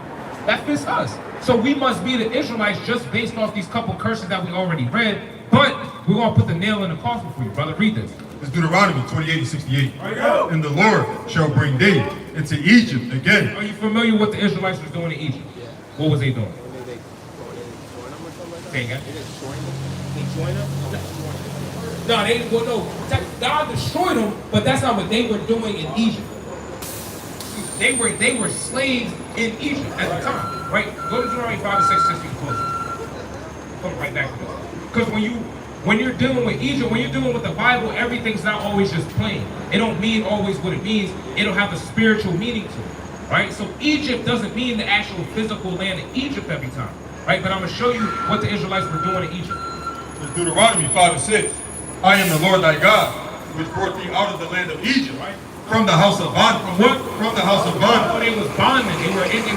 That fits us. So we must be the Israelites just based off these couple curses that we already read. But we're going to put the nail in the coffin for you, brother. Read this. It's Deuteronomy 28:68. And the Lord shall bring thee into Egypt again. Are you familiar with what the Israelites was doing in Egypt? What was they doing? Say again. No, God destroyed them, but that's not what they were doing in Egypt. They were slaves in Egypt at the time, right? Go to Deuteronomy 5:6 just to close. Come right back to this. Because when When you're dealing with Egypt, when you're dealing with the Bible, everything's not always just plain. It don't mean always what it means. It'll have a spiritual meaning to it, right? So Egypt doesn't mean the actual physical land of Egypt every time, right? But I'm gonna show you what the Israelites were doing in Egypt. In Deuteronomy 5 and 6, I am the Lord thy God, which brought thee out of the land of Egypt, right? From the house of bondage. What? From the house of bondage. Oh, they was bondmen.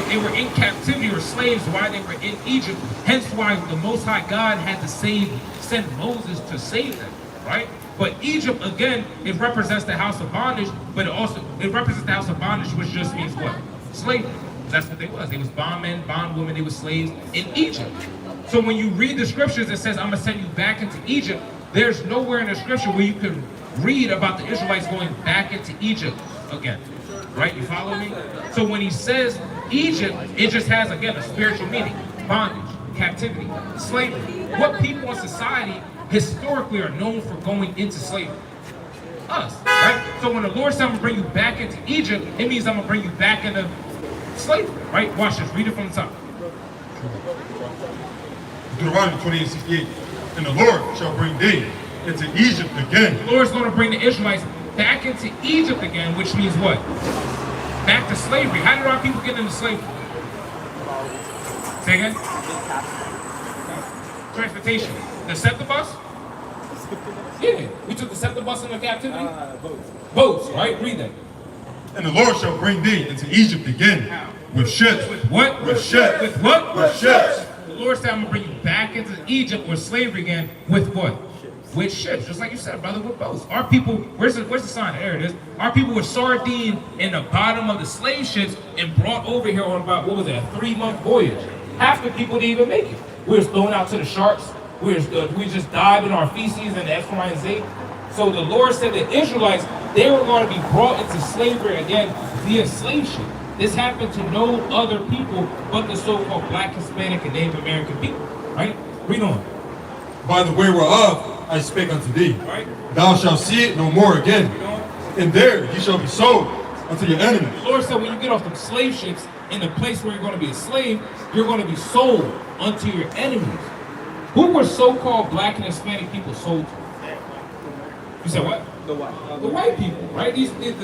They were in captivity or slaves while they were in Egypt. Hence why the Most High God had to send Moses to save them, right? But Egypt, again, it represents the house of bondage, but it represents the house of bondage, which just means what? Slavery. That's what they was. They was bondmen, bondwomen, they were slaves in Egypt. So when you read the scriptures, it says, I'm gonna send you back into Egypt. There's nowhere in the scripture where you can read about the Israelites going back into Egypt again, right? You follow me? So when he says Egypt, it just has, again, a spiritual meaning. Bondage, captivity, slavery. What people in society historically are known for going into slavery? Us, right? So when the Lord said I'm gonna bring you back into Egypt, it means I'm gonna bring you back into slavery, right? Watch this, read it from the top. Deuteronomy 28:68. And the Lord shall bring thee into Egypt again. The Lord's going to bring the Israelites back into Egypt again, which means what? Back to slavery. How did our people get into slavery? Say again? Transportation. The scepter bus? Yeah, we took the scepter bus into captivity. Boats, right? Read that. And the Lord shall bring thee into Egypt again with ships. With what? With ships. With what? With ships. The Lord said, I'm going to bring you back into Egypt or slavery again with what? With ships, just like you said, brother, with boats. Our people, where's the sign? There it is. Our people were sardined in the bottom of the slave ships and brought over here on about, what was it, a 3-month voyage. Half the people didn't even make it. We was thrown out to the sharks. We just died in our feces and X, Y, and Z. So the Lord said the Israelites, they were going to be brought into slavery again via slave ship. This happened to no other people but the so-called Black, Hispanic, and Native American people, right? Read on. By the way whereof I spake unto thee, Right? thou shalt see it no more again. And there ye shall be sold unto your enemies. The Lord said when you get off the slave ships, in the place where you're going to be a slave, you're going to be sold unto your enemies. Who were so-called Black and Hispanic people sold to? You said what? The white people, right? These at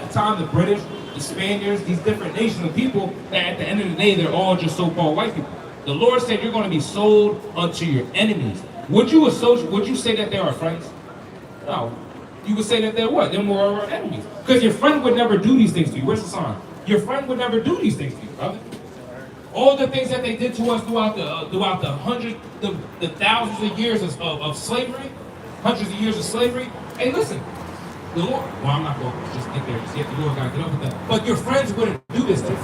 the time, the British, the Spaniards, these different nations of people that at the end of the day, they're all just so-called white people. The Lord said you're going to be sold unto your enemies. Would you say that they are friends? No. You would say that they're what? They're more our enemies. Because your friend would never do these things to you. Where's the sign? Your friend would never do these things to you, brother. All the things that they did to us throughout the hundreds, the thousands of years of slavery, hundreds of years of slavery. Hey, listen, the Lord, well, I'm not going to just get there and see if the Lord got to get up with that. But your friends wouldn't do this to you,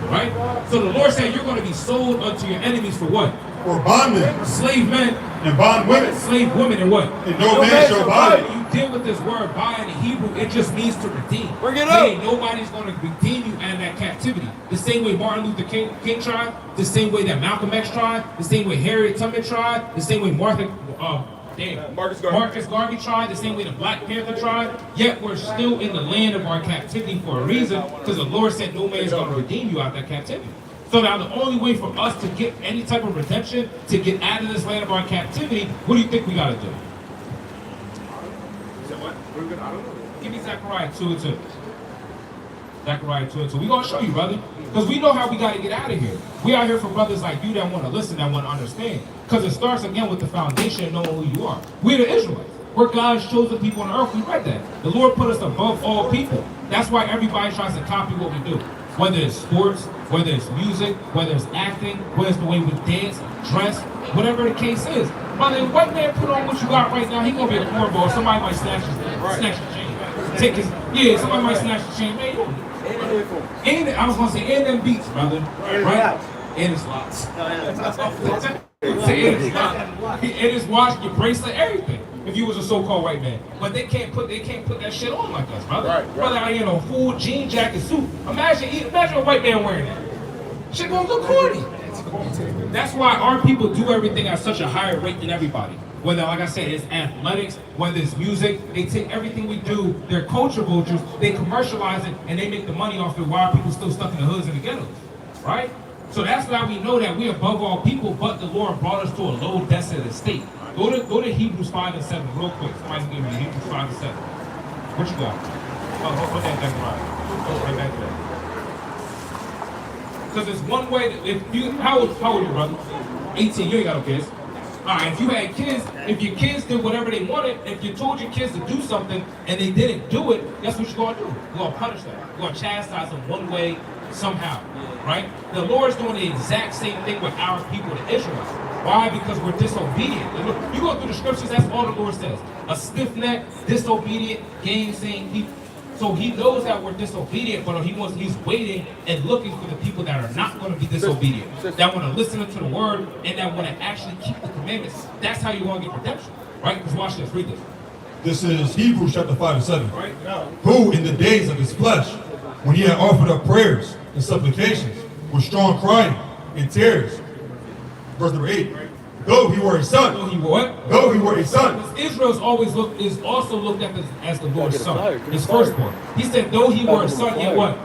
right? So the Lord said you're going to be sold unto your enemies for what? For bondmen. Slave men. And bondwomen. Slave women and what? And no man shall buy you. You deal with this word buy in the Hebrew, it just means to redeem. Bring it up. Hey, nobody's going to redeem you out of that captivity. The same way Martin Luther King tried, the same way that Malcolm X tried, the same way Harriet Tubman tried, the same way Marcus Garvey tried, the same way the Black Panther tried. Yet we're still in the land of our captivity for a reason, because the Lord said no man is going to redeem you out of that captivity. So now the only way for us to get any type of redemption, to get out of this land of our captivity, what do you think we got to do? Give me Zechariah 2 and 2. Zechariah 2 and 2. We're going to show you, brother. Because we know how we got to get out of here. We out here for brothers like you that want to listen, that want to understand. Because it starts again with the foundation of knowing who you are. We're the Israelites. We're God's chosen people on earth. We read that. The Lord put us above all people. That's why everybody tries to copy what we do. Whether it's sports, whether it's music, whether it's acting, whether it's the way we dance, dress, whatever the case is. Brother, if white man put on what you got right now, he gonna be a cornball. Somebody might snatch his chain. Take his, yeah, somebody might snatch his chain. Man, and I was gonna say, and them beats, brother. Right? And his lots. And his watch, your bracelet, everything. If you was a so-called white man, but they can't put that shit on like us, brother. Right. Brother, I in a full jean jacket suit. Imagine a white man wearing that. Shit gonna look corny. That's why our people do everything at such a higher rate than everybody. Whether, like I said, it's athletics, whether it's music, they take everything we do. They're culture vultures. They commercialize it and they make the money off it while people still stuck in the hoods and the ghettos, right? So that's why we know that we're above all people, but the Lord brought us to a low desolate state. Go to Hebrews 5 and 7 real quick. Somebody's giving me Hebrews 5 and 7. What you got? Oh, put that back right. Go right back there. Because there's one way that if you, how old are you, brother? 18, you ain't got no kids. All right, if you had kids, if your kids did whatever they wanted, if you told your kids to do something and they didn't do it, guess what you're going to do? You're going to punish them. You're going to chastise them one way, somehow, right? The Lord's doing the exact same thing with our people, the Israelites. Why? Because we're disobedient. And look, you go through the scriptures, that's all the Lord says. A stiff-necked, disobedient, gainsaying people. So he knows that we're disobedient, but he's waiting and looking for the people that are not going to be disobedient, that want to listen to the word and that want to actually keep the commandments. That's how you want to get redemption, right? Because watch this, read this. This is Hebrews chapter 5 and 7. Right? Who in the days of his flesh, when he had offered up prayers and supplications with strong crying and tears. Verse number 8. Though he were a son. Though he were what? Though he were a son. Israel's always is also looked at as the Lord's son, his firstborn. He said, though he were a son, yet what?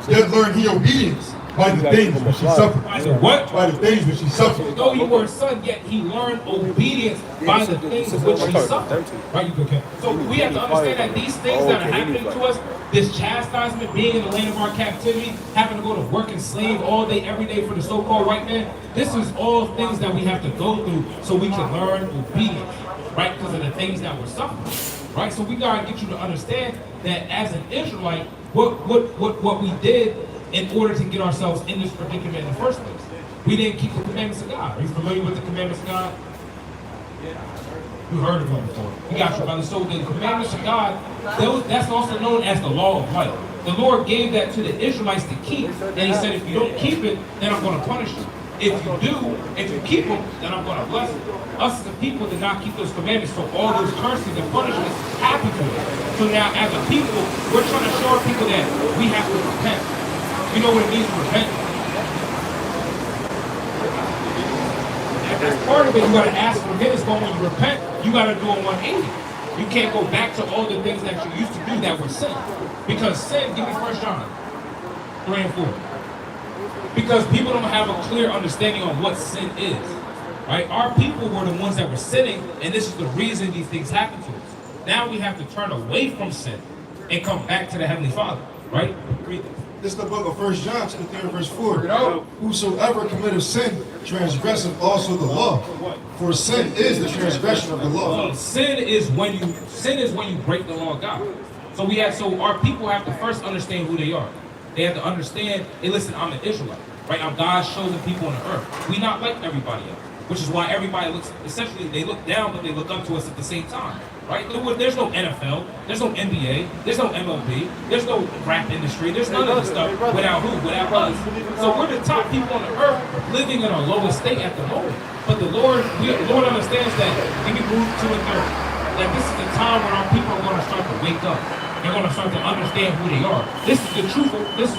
Yet learned he obedience by the things which he suffered. By the what? By the things which he suffered. Though he were a son, yet he learned obedience by the things which he suffered. Right, you okay? So we have to understand that these things that are happening to us, this chastisement, being in the land of our captivity, having to go to work and slave all day, every day for the so-called white man, this is all things that we have to go through so we can learn obedience, right? Because of the things that we're suffering, right? So we gotta get you to understand that as an Israelite, what we did in order to get ourselves in this predicament in the first place. We didn't keep the commandments of God. Are you familiar with the commandments of God? You heard of them before. We got you, brother. So the commandments of God, that's also known as the law of life. The Lord gave that to the Israelites to keep, and he said, if you don't keep it, then I'm going to punish you. If you do, if you keep them, then I'm going to bless you. Us as a people did not keep those commandments, so all those curses and punishments happen to us. So now as a people, we're trying to show our people that we have to repent. You know what it means to repent? As part of it, you got to ask forgiveness, but when you repent, you got to do a 180. You can't go back to all the things that you used to do that were sin. Because sin, give me 1 John 3 and 4. Because people don't have a clear understanding on what sin is. Right? Our people were the ones that were sinning, and this is the reason these things happen to us. Now we have to turn away from sin and come back to the Heavenly Father. Right? Read this. This is the book of 1 John, chapter 3, verse 4. Whosoever committeth sin, transgresseth also the law. For sin is the transgression of the law. Sin is when you break the law of God. So our people have to first understand who they are. They have to understand, hey, listen, I'm an Israelite, right? I'm God's chosen people on the earth. We not like everybody else, which is why everybody looks, essentially, they look down, but they look up to us at the same time, right? There's no NFL, there's no NBA, there's no MLB, there's no rap industry, there's none of this stuff without who? Without us. So we're the top people on the earth living in our lowest state at the moment. But the Lord understands that we can move to a third. That this is the time when our people are going to start to wake up. They're going to start to understand who they are. This is the truth. This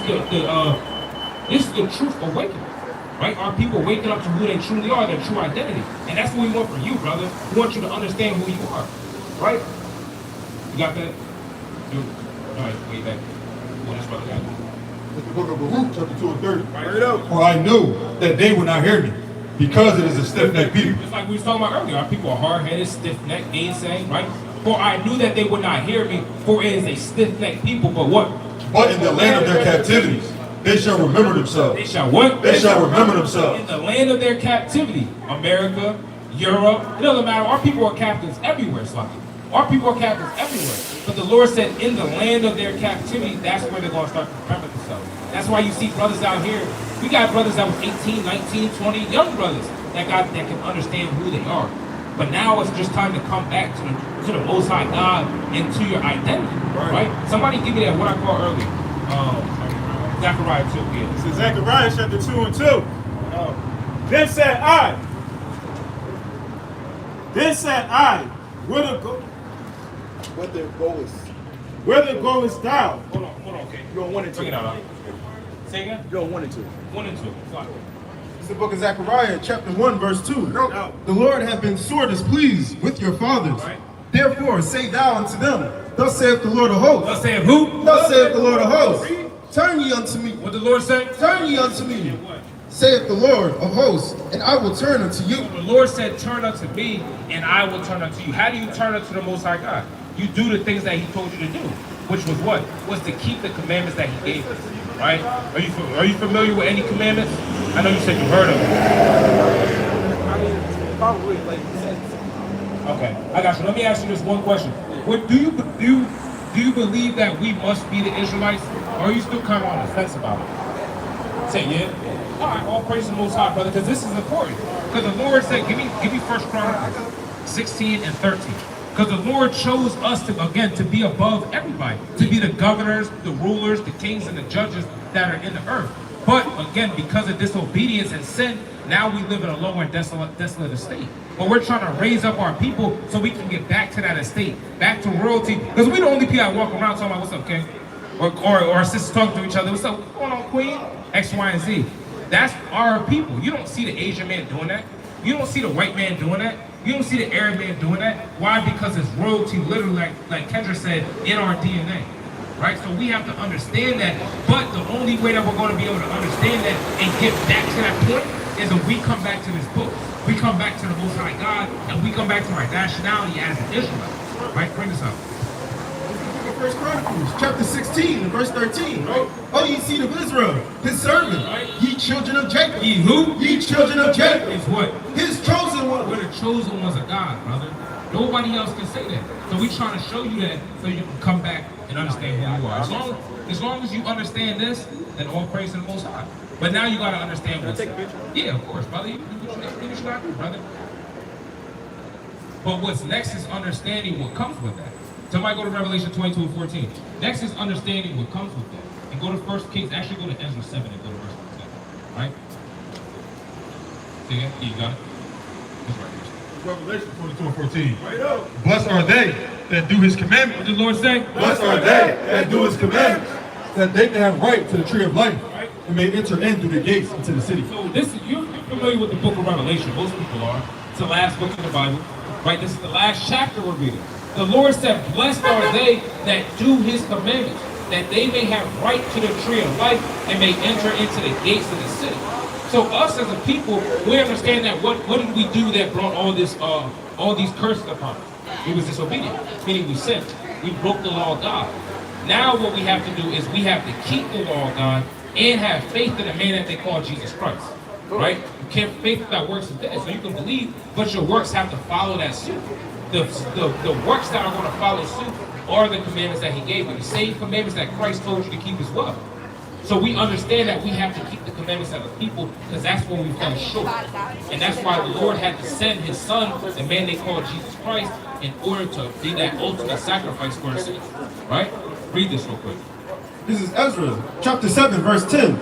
is the truth awakening, right? Our people waking up to who they truly are, their true identity, and that's what we want for you, brother. We want you to understand who you are, right? You got that? All right, way back. Well, this brother got it. It's the book of Baruch, chapter 2 and 30. Right. For I knew that they would not hear me, because it is a stiff-necked people. Just like we was talking about earlier, our people are hard-headed, stiff-necked, gainsaying, right? For I knew that they would not hear me, for it is a stiff-necked people, but what? But in the land of their captivities, they shall remember themselves. They shall what? They shall remember themselves. In the land of their captivity, America, Europe, it doesn't matter. Our people are captives everywhere, Slaki. Our people are captives everywhere. But the Lord said, in the land of their captivity, that's where they're going to start to remember themselves. That's why you see brothers out here. We got brothers that was 18, 19, 20, young brothers that can understand who they are. But now it's just time to come back to the Most High God and to your identity, right? Somebody give me that what I called earlier. Zechariah 2, yeah. This is Zechariah chapter 2 and 2. Then said I, whither goest thou? Hold on, okay. You're on 1 and 2. Bring it out. Say again? You're on 1 and 2. 1 and 2. Fine. It's the book of Zechariah, chapter 1, verse 2. No. The Lord hath been sore displeased with your fathers. Right. Therefore, say thou unto them, thus saith the Lord of hosts. Thus saith who? Thus saith the Lord of hosts. Turn ye unto me. What the Lord say? Turn ye unto me. saith the Lord of hosts, and I will turn unto you. The Lord said, turn unto me, and I will turn unto you. How do you turn unto the Most High God? You do the things that he told you to do, which was what? Was to keep the commandments that he gave us, right? Are you familiar with any commandments? I know you said you heard of them. I mean, probably like you said. Okay, I got you. Let me ask you this one question. What do you believe that we must be the Israelites, or are you still kind of on the fence about it? Say yeah. All right, all praise the Most High, brother, because this is important. Because the Lord said, give me 1 Chronicles 16 and 13. Because the Lord chose us to, again, to be above everybody, to be the governors, the rulers, the kings, and the judges that are in the earth. But again, because of disobedience and sin, now we live in a lower and desolate estate. But we're trying to raise up our people so we can get back to that estate, back to royalty. Because we're the only people that walk around talking about, what's up, king? Or our sisters talking to each other, what's up, what's going on, queen? X, Y, and Z. That's our people. You don't see the Asian man doing that. You don't see the white man doing that. You don't see the Arab man doing that. Why? Because it's royalty, literally, like Kendra said, in our DNA. Right? So we have to understand that. But the only way that we're going to be able to understand that and get back to that point is if we come back to this book. We come back to the Most High God, and we come back to our nationality as an Israelite. Right? Bring this up. 1 Chronicles chapter 16 and verse 13. Right? Oh, ye seed of Israel, his servant, right? Ye children of Jacob. Ye who? Ye children of Jacob. Is what? His chosen one. We're the chosen ones of God, brother. Nobody else can say that. So we trying to show you that so you can come back and understand who you are. As long as you understand this, then all praise to the Most High. But now you got to understand what's... Yeah, of course, brother. You do what you got to do, brother. But what's next is understanding what comes with that. Somebody go to Revelation 22 and 14. Next is understanding what comes with that. And go to 1 Kings, actually go to Ezra 7 and go to verse 7. Right? See that? Yeah, you got it? That's right. Revelation 22 and 14. Blessed are they that do his commandments. What did the Lord say? Blessed are they that do his commandments, that they may have right to the tree of life, and may enter in through the gates into the city. So this is, you're familiar with the book of Revelation. Most people are. It's the last book of the Bible. Right? This is the last chapter we're reading. The Lord said, blessed are they that do his commandments, that they may have right to the tree of life and may enter into the gates of the city. So us as a people, we understand that what did we do that brought all these curses upon us? We was disobedient, meaning we sinned. We broke the law of God. Now what we have to do is we have to keep the law of God and have faith in the man that they call Jesus Christ. Right? You can't faith without works is dead. So you can believe, but your works have to follow that suit. The works that are going to follow suit are the commandments that he gave you. The same commandments that Christ told you to keep as well. So we understand that we have to keep the commandments of the people because that's where we fell short. And that's why the Lord had to send his son, the man they call Jesus Christ, in order to be that ultimate sacrifice for our sins. Right? Read this real quick. This is Ezra, chapter 7, verse 10.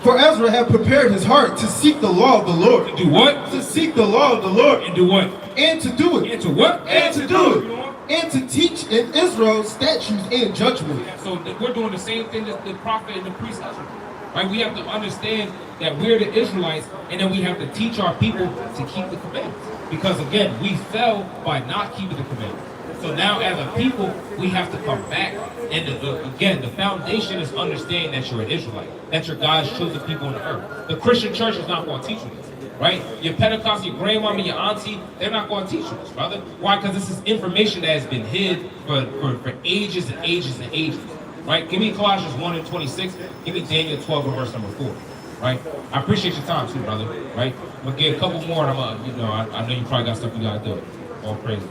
For Ezra had prepared his heart to seek the law of the Lord. To do what? To seek the law of the Lord. And do what? And to do it. And to what? And to do it. And to teach in Israel statutes and judgment. So we're doing the same thing that the prophet and the priest Ezra. Right? We have to understand that we're the Israelites, and then we have to teach our people to keep the commandments. Because again, we fell by not keeping the commandments. So now as a people, we have to come back. And again, the foundation is understanding that you're an Israelite, that you're God's chosen people on the earth. The Christian church is not going to teach you this, right? Your Pentecost, your grandmama, your auntie, they're not going to teach you this, brother. Why? Because this is information that has been hid for ages and ages and ages, right? Give me Colossians 1 and 26. Give me Daniel 12 and verse number 4, right? I appreciate your time too, brother, right? I'm going to get a couple more, and I know you probably got stuff you got to do. All praise.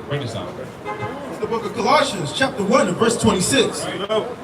Bring this out. It's the book of Colossians, chapter 1 and verse 26.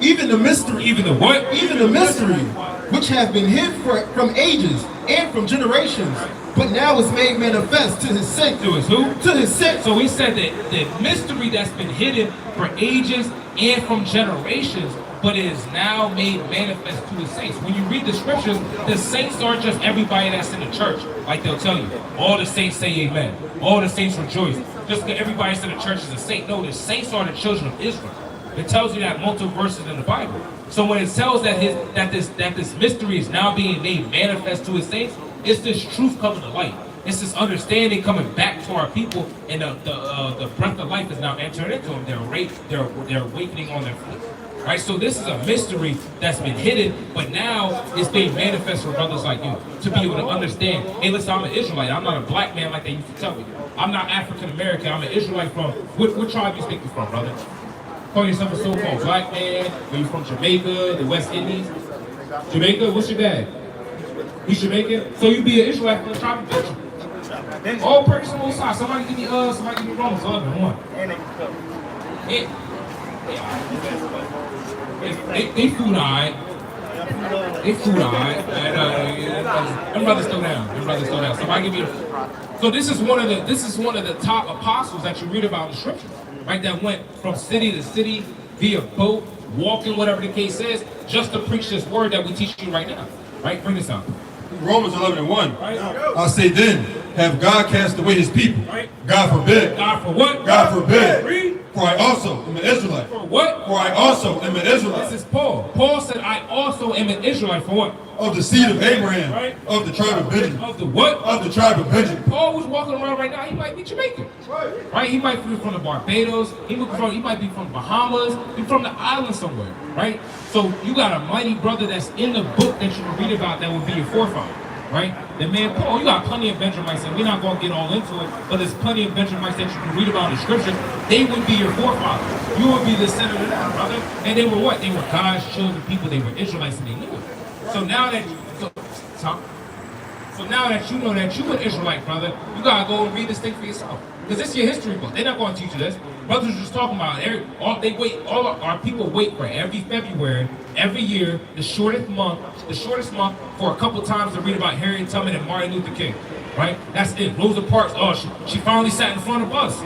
Even the mystery. Even the what? Even the mystery, which have been hid from ages and from generations, but now is made manifest to his saints. To his who? To his saints. So he said that the mystery that's been hidden for ages and from generations, but it is now made manifest to his saints. When you read the scriptures, the saints aren't just everybody that's in the church. Like they'll tell you, all the saints say amen. All the saints rejoice. Just because everybody that's in the church is a saint. No, the saints are the children of Israel. It tells you that multiple verses in the Bible. So when it tells that this mystery is now being made manifest to his saints, it's this truth coming to light. It's this understanding coming back to our people, and the breath of life is now entering into them. They're awakening on their feet. Right? So this is a mystery that's been hidden, but now it's being manifest for brothers like you to be able to understand. Hey, listen, I'm an Israelite. I'm not a black man like they used to tell me. I'm not African American. I'm an Israelite from what tribe you think you're from, brother? Call yourself a so-called black man. Are you from Jamaica, the West Indies? Jamaica? What's your dad? He's Jamaican? So you be an Israelite from the tribe of Benjamin. All praise to the Most High. Somebody give me Romans 11:1. They food alright. They food alright. Them brothers slow down. Them brothers slow down. Somebody give me So this is one of the top apostles that you read about in the scripture, right? That went from city to city via boat, walking, whatever the case is, just to preach this word that we teach you right now. Right? Bring this out. Romans 11:1. Right? I say then, have God cast away his people? Right. God forbid. God for what? God forbid. Read. For I also am an Israelite. For what? For I also am an Israelite. This is Paul. Paul said, I also am an Israelite. For what? Of the seed of Abraham. Right. Of the tribe of Benjamin. Of the what? Of the tribe of Benjamin. Paul was walking around right now. He might be Jamaican. Right? He might be from the Barbados. He might be from Bahamas. He's from the island somewhere. Right? So you got a mighty brother that's in the book that you can read about that would be your forefather. Right? The man Paul, you got plenty of Benjamites, and we're not going to get all into it, but there's plenty of Benjamites that you can read about in the scriptures. They would be your forefathers. You would be the descendant of them, brother. And they were what? They were God's chosen people. They were Israelites, and they knew it. So now that you know that you're an Israelite, brother, you gotta go and read this thing for yourself. Because it's your history book. They're not going to teach you this. Brothers are just talking about all our people wait for every February, every year, the shortest month for a couple times to read about Harriet Tubman and Martin Luther King. Right? That's it. Rosa Parks, she finally sat in front of us.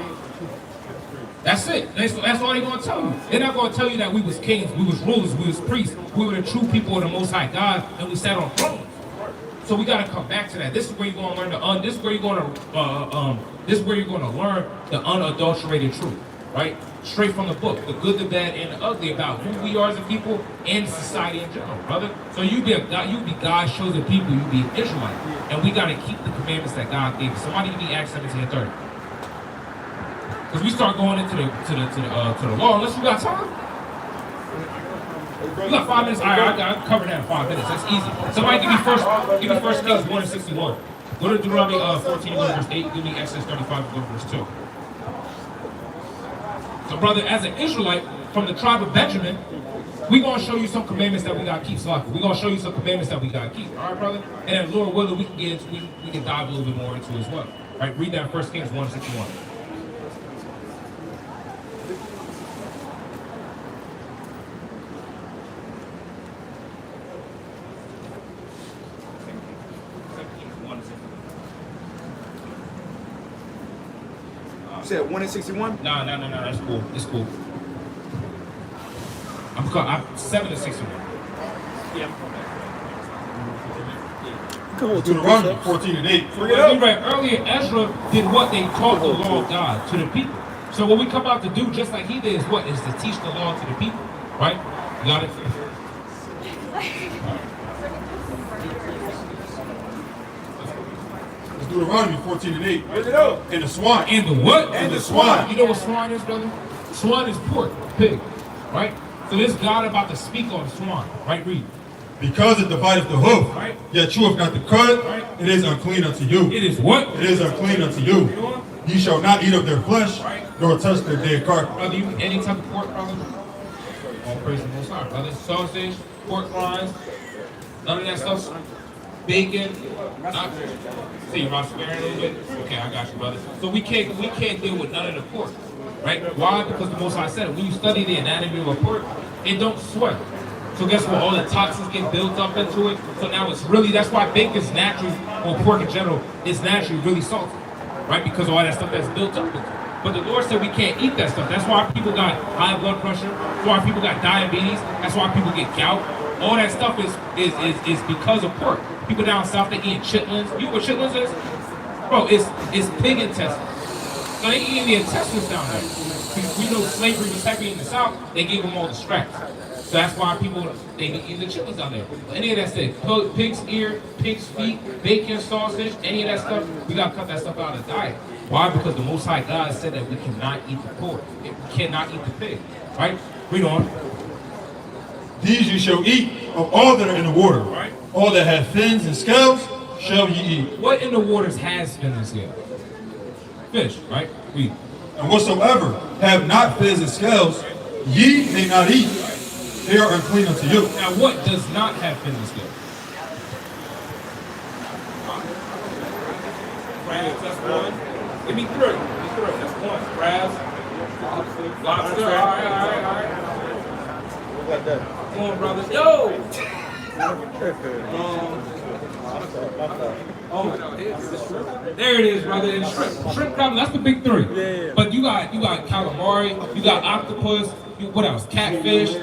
That's it. That's all they're going to tell you. They're not going to tell you that we was kings, we was rulers, we was priests, we were the true people of the Most High God, and we sat on thrones. So we got to come back to that. This is where you're going to learn this is where you're going to learn the unadulterated truth, right? Straight from the book, the good, the bad, and the ugly about who we are as a people and society in general, brother. So you be God's chosen people. You be an Israelite, and we got to keep the commandments that God gave us. Somebody give me Acts 17:30. Because we start going into the law unless you got time. You got 5 minutes. All right, I cover that in 5 minutes. That's easy. Somebody give me first Kings 1:61. Go to Deuteronomy 14, verse 8. Give me Exodus 35, verse 2. So, brother, as an Israelite from the tribe of Benjamin, we're going to show you some commandments that we got to keep. We're going to show you some commandments that we got to keep. All right, brother? And then, Lord willing, we can dive a little bit more into it as well. All right, read that 1 Kings 1:61. You said 1:61? No, that's cool. It's cool. I'm 7 to 61. Yeah. Deuteronomy 14:8. So as we read earlier, Ezra did what they taught the law of God to the people. So what we come out to do, just like he did, is what? Is to teach the law to the people. Right? You got it? Deuteronomy 14:8. And the swine. And the what? And the swine. You know what swine is, brother? Swine is pork, pig. Right? So this God about to speak on swine. Right? Read. Because it divideth the hoof, right, yet cheweth not the cud, right, it is unclean unto you. It is what? It is unclean unto you. Ye shall not eat of their flesh, right, nor touch their dead carcass. Brother, you eat any type of pork, brother? All praise the Most High, brother. Sausage, pork rinds, none of that stuff. Bacon. See, you're about sparing a little bit. Okay, I got you, brother. So we can't deal with none of the pork, right? Why? Because the Most High said it. When you study the anatomy of a pork, it don't sweat. So guess what? All the toxins get built up into it. So now it's really, that's why bacon's natural, or pork in general, is naturally really salty, right? Because of all that stuff that's built up into it. But the Lord said we can't eat that stuff. That's why people got high blood pressure. That's why people got diabetes. That's why people get gout. All that stuff is because of pork. People down south, they eat chitlins. You know what chitlins is? Bro, it's pig intestines. So they eating the intestines down there. We know slavery was heavy in the south. They gave them all the scraps. So that's why people, they be eating the chitlins down there. Any of that stuff, pig's ear, pig's feet, bacon, sausage, any of that stuff, we got to cut that stuff out of the diet. Why? Because the Most High God said that we cannot eat the pork. We cannot eat the pig. Right? Read on. These you shall eat of all that are in the water. Right. All that have fins and scales shall ye eat. What in the waters has fins and scales? Fish, right? Read. And whatsoever have not fins and scales, ye may not eat. They are unclean unto you. Now, what does not have fins and scales? Crabs, that's one. Give me three. That's one. Crabs. Lobster. All right. Come on, brothers. Yo! There it is, brother. And shrimp crab, that's the big three. Yeah. But you got calamari, you got octopus, what else? Catfish,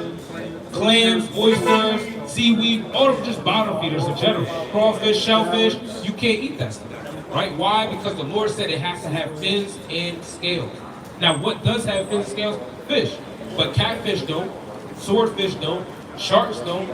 clams, oysters, seaweed, all of them just bottom feeders in general. Crawfish, shellfish, you can't eat that stuff. Right? Why? Because the Lord said it has to have fins and scales. Now, what does have fins and scales? Fish. But catfish don't, swordfish don't, sharks don't.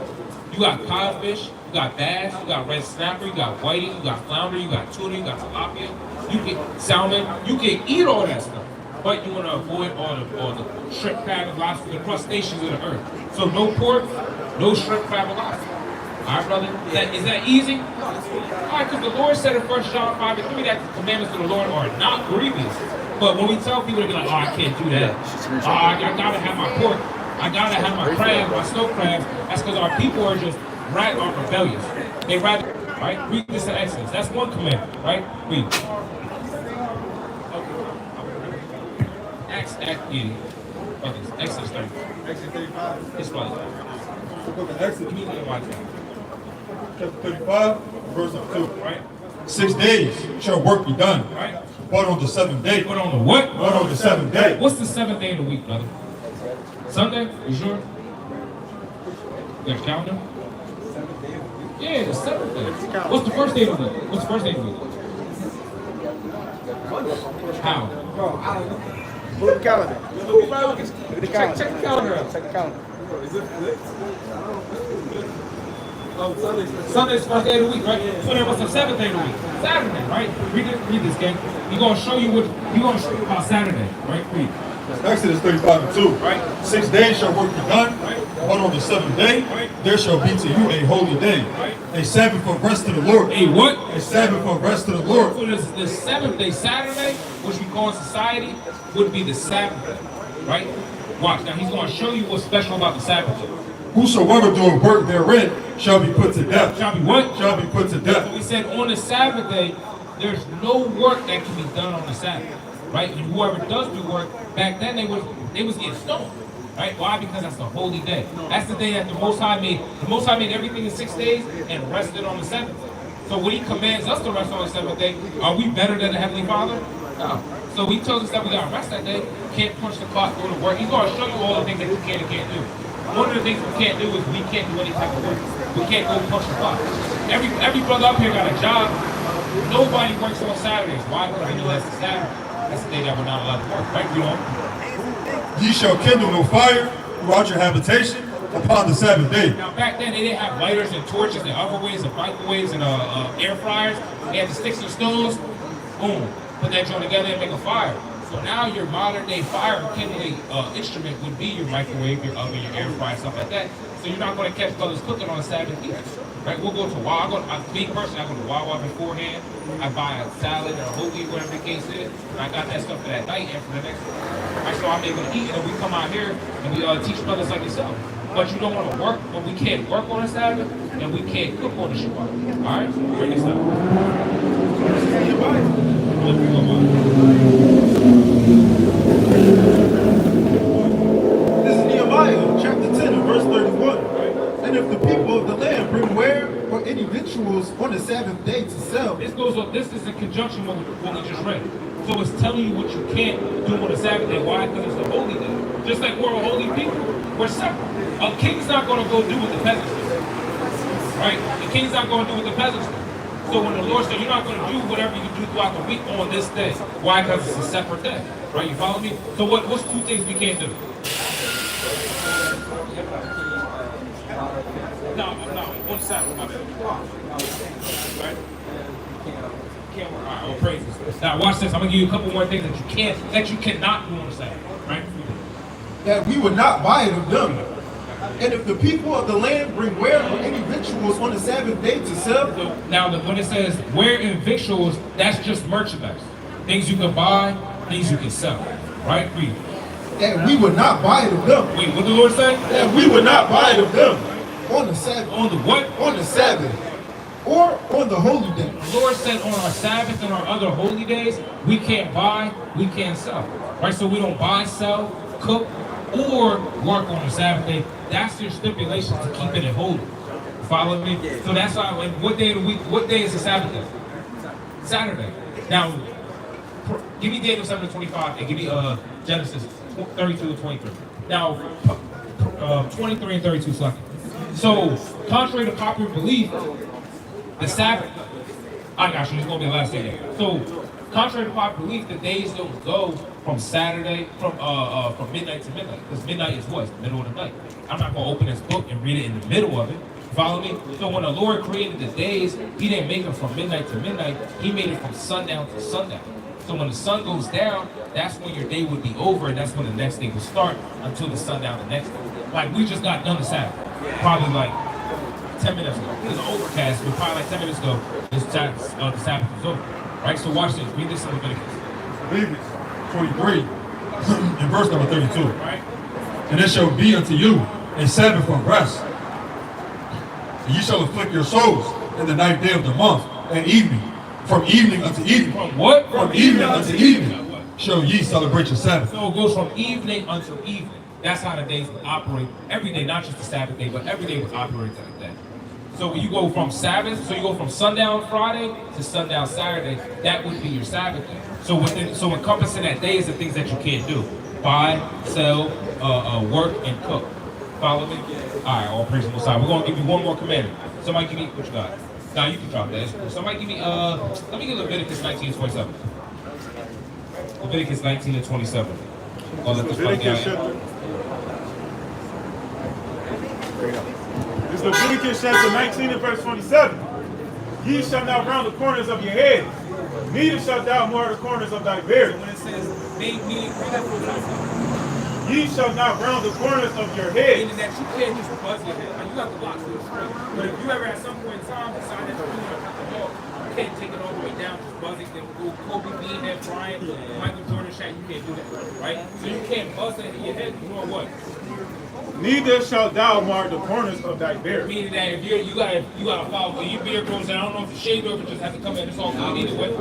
You got codfish, you got bass, you got red snapper, you got whiting, you got flounder, you got tuna, you got tilapia, you get salmon, you can eat all that stuff. But you want to avoid all the shrimp, crab, and lobster, the crustaceans of the earth. So no pork, no shrimp, crab, and lobster. All right, brother? Is that easy? All right, because the Lord said in 1 John 5:3 that the commandments of the Lord are not grievous. But when we tell people, they be like, oh, I can't do that. Oh, I got to have my pork. I got to have my crab, my snow crabs. That's because our people are rebellious. They rather, right? Read this in Exodus. That's one commandment, right? Read. Exodus 30. Exodus 35. It's funny. The book of Exodus, Give me the watch. chapter 35, verse 2. Right? 6 days shall work be done. Right? But on the seventh day. Put on the what? But on the seventh day. What's the seventh day of the week, brother? Sunday? You sure? You got your calendar? Yeah, the seventh day. What's the first day of the week? What's the first day of the week? How? Look at the calendar. Check the calendar out. Check the calendar. Sunday's the first day of the week, right? So there was the seventh day of the week. Saturday, right? Read this, gang. He's going to show you what, he's going to show you about Saturday, right? Read. Exodus 35:2. Right. 6 days shall work be done, Right. but on the seventh day Right. there shall be to you a holy day, Right. a Sabbath of rest to the Lord. A what? A Sabbath of rest to the Lord. So the seventh day, Saturday, which we call in society, would be the Sabbath day, right? Watch, now he's going to show you what's special about the Sabbath day. Whosoever doeth work therein shall be put to death. Shall be what? Shall be put to So death. we said on the Sabbath day, there's no work that can be done on the Sabbath, right? And whoever does do work, back then they was getting stoned, right? Why? Because that's the holy day. That's the day that the Most High made. The Most High made everything in 6 days and rested on the seventh. So when He commands us to rest on the seventh day, are we better than the Heavenly Father? No. So He tells us that we gotta rest that day. Can't punch the clock, go to work. He's gonna show you all the things that you can and can't do. One of the things we can't do is we can't do any type of work. We can't go punch the clock. Every brother up here got a job. Nobody works on Saturdays. Why? Because we know that's the Sabbath. That's the day that we're not allowed to work. Right? You know? Ye shall kindle no fire throughout your habitation upon the Sabbath day. Now back then they didn't have lighters and torches and ovens and microwaves and air fryers. They had the sticks and stones. Boom. Put that joint together and make a fire. So now your modern day fire kindling instrument would be your microwave, your oven, your air fryer, stuff like that. So you're not going to catch brothers cooking on a Sabbath either. Right? We'll go to Wawa. Me personally, I go to Wawa beforehand. I buy a salad or a hoagie, whatever the case is. And I got that stuff for that night and for the next one. Right? So I'm able to eat, and then we come out here and we teach brothers like yourself. But you don't want to work, but we can't work on a Sabbath, and we can't cook on the Shabbat. All right? Bring this up. This is Nehemiah, chapter 10, and verse 31. And if the people of the land bring ware or any victuals on the Sabbath day to sell, This is in conjunction with what we just read. So it's telling you what you can't do on the Sabbath day. Why? Because it's a holy day. Just like we're a holy people, we're separate. A king's not going to go do what the peasants do. Right? The king's not going to do what the peasants do. So when the Lord said, you're not going to do whatever you do throughout the week on this day. Why? Because it's a separate day. Right? You follow me? So what's two things we can't do? No, on the Sabbath, my bad. Right? Can't work. All right, all praises. Now watch this. I'm gonna give you a couple more things that you cannot do on the Sabbath. Right? that we would not buy it of them. And if the people of the land bring ware or any victuals on the Sabbath day to sell, Now, when it says ware and victuals, that's just merchandise. Things you can buy, things you can sell. Right? Read. and we would not buy it of them. Wait, what the Lord say? And we would not buy it of them on the Sabbath. On the what? On the Sabbath. Or on the holy day. The Lord said on our Sabbath and our other holy days, we can't buy, we can't sell. Right? So we don't buy, sell, cook, or work on the Sabbath day. That's your stipulation to keep it holy. Follow me? So that's why, like, what day of the week, what day is the Sabbath day? Saturday. Now, give me Daniel 7:25 and give me Genesis 32 and 23. Now, 23 and 32 seconds. So, contrary to popular belief, the Sabbath, I got you, it's going to be the last day there. So, contrary to popular belief, the days don't go from Saturday, from midnight to midnight. Because midnight is what? It's the middle of the night. I'm not going to open this book and read it in the middle of it. Follow me? So when the Lord created the days, he didn't make them from midnight to midnight. He made it from sundown to sundown. So when the sun goes down, that's when your day would be over, and that's when the next day would start until the sundown the next day. Like, we just got done the Sabbath. Probably like 10 minutes ago. It was overcast, but probably like 10 minutes ago, the Sabbath was over. Right? So watch this. Read this in Leviticus. Leviticus 23 in verse number 32. Right? And it shall be unto you a Sabbath of rest. And ye shall afflict your souls in the ninth day of the month, and evening, from evening unto evening. From what? From evening unto evening shall ye celebrate your Sabbath. So it goes from evening until evening. That's how the days would operate. Every day, not just the Sabbath day, but every day would operate like that. So when you go from Sabbath, so you go from sundown Friday to sundown Saturday, that would be your Sabbath day. So encompassing that day is the things that you can't do. Buy, sell, work, and cook. Follow me? All right, all praise the Most High. We're going to give you one more commandment. Somebody give me, what you got? Nah, you can drop that. Somebody give me, let me get Leviticus 19 and 27. Leviticus 19 and 27. Oh, let the fuck This is Leviticus chapter 19 and verse 27. Ye shall not round the corners of your head, neither shalt thou mar the corners of thy beard. When it says, Ye shall not round the corners of your head. meaning that you can't just buzz your head. Like, you got the locks to the screen. But if you ever at some point in time decide that you want to cut the ball, you can't take it all the way down, just buzz it. Then go Kobe being there, Bryant, Michael Jordan shot, you can't do that, right? So you can't buzz it in your head, you know what? Neither shalt thou mar the corners of thy beard. Meaning that if you gotta follow, when your beard grows down, I don't know if you shaved or if it just has to come in, it's all good either way.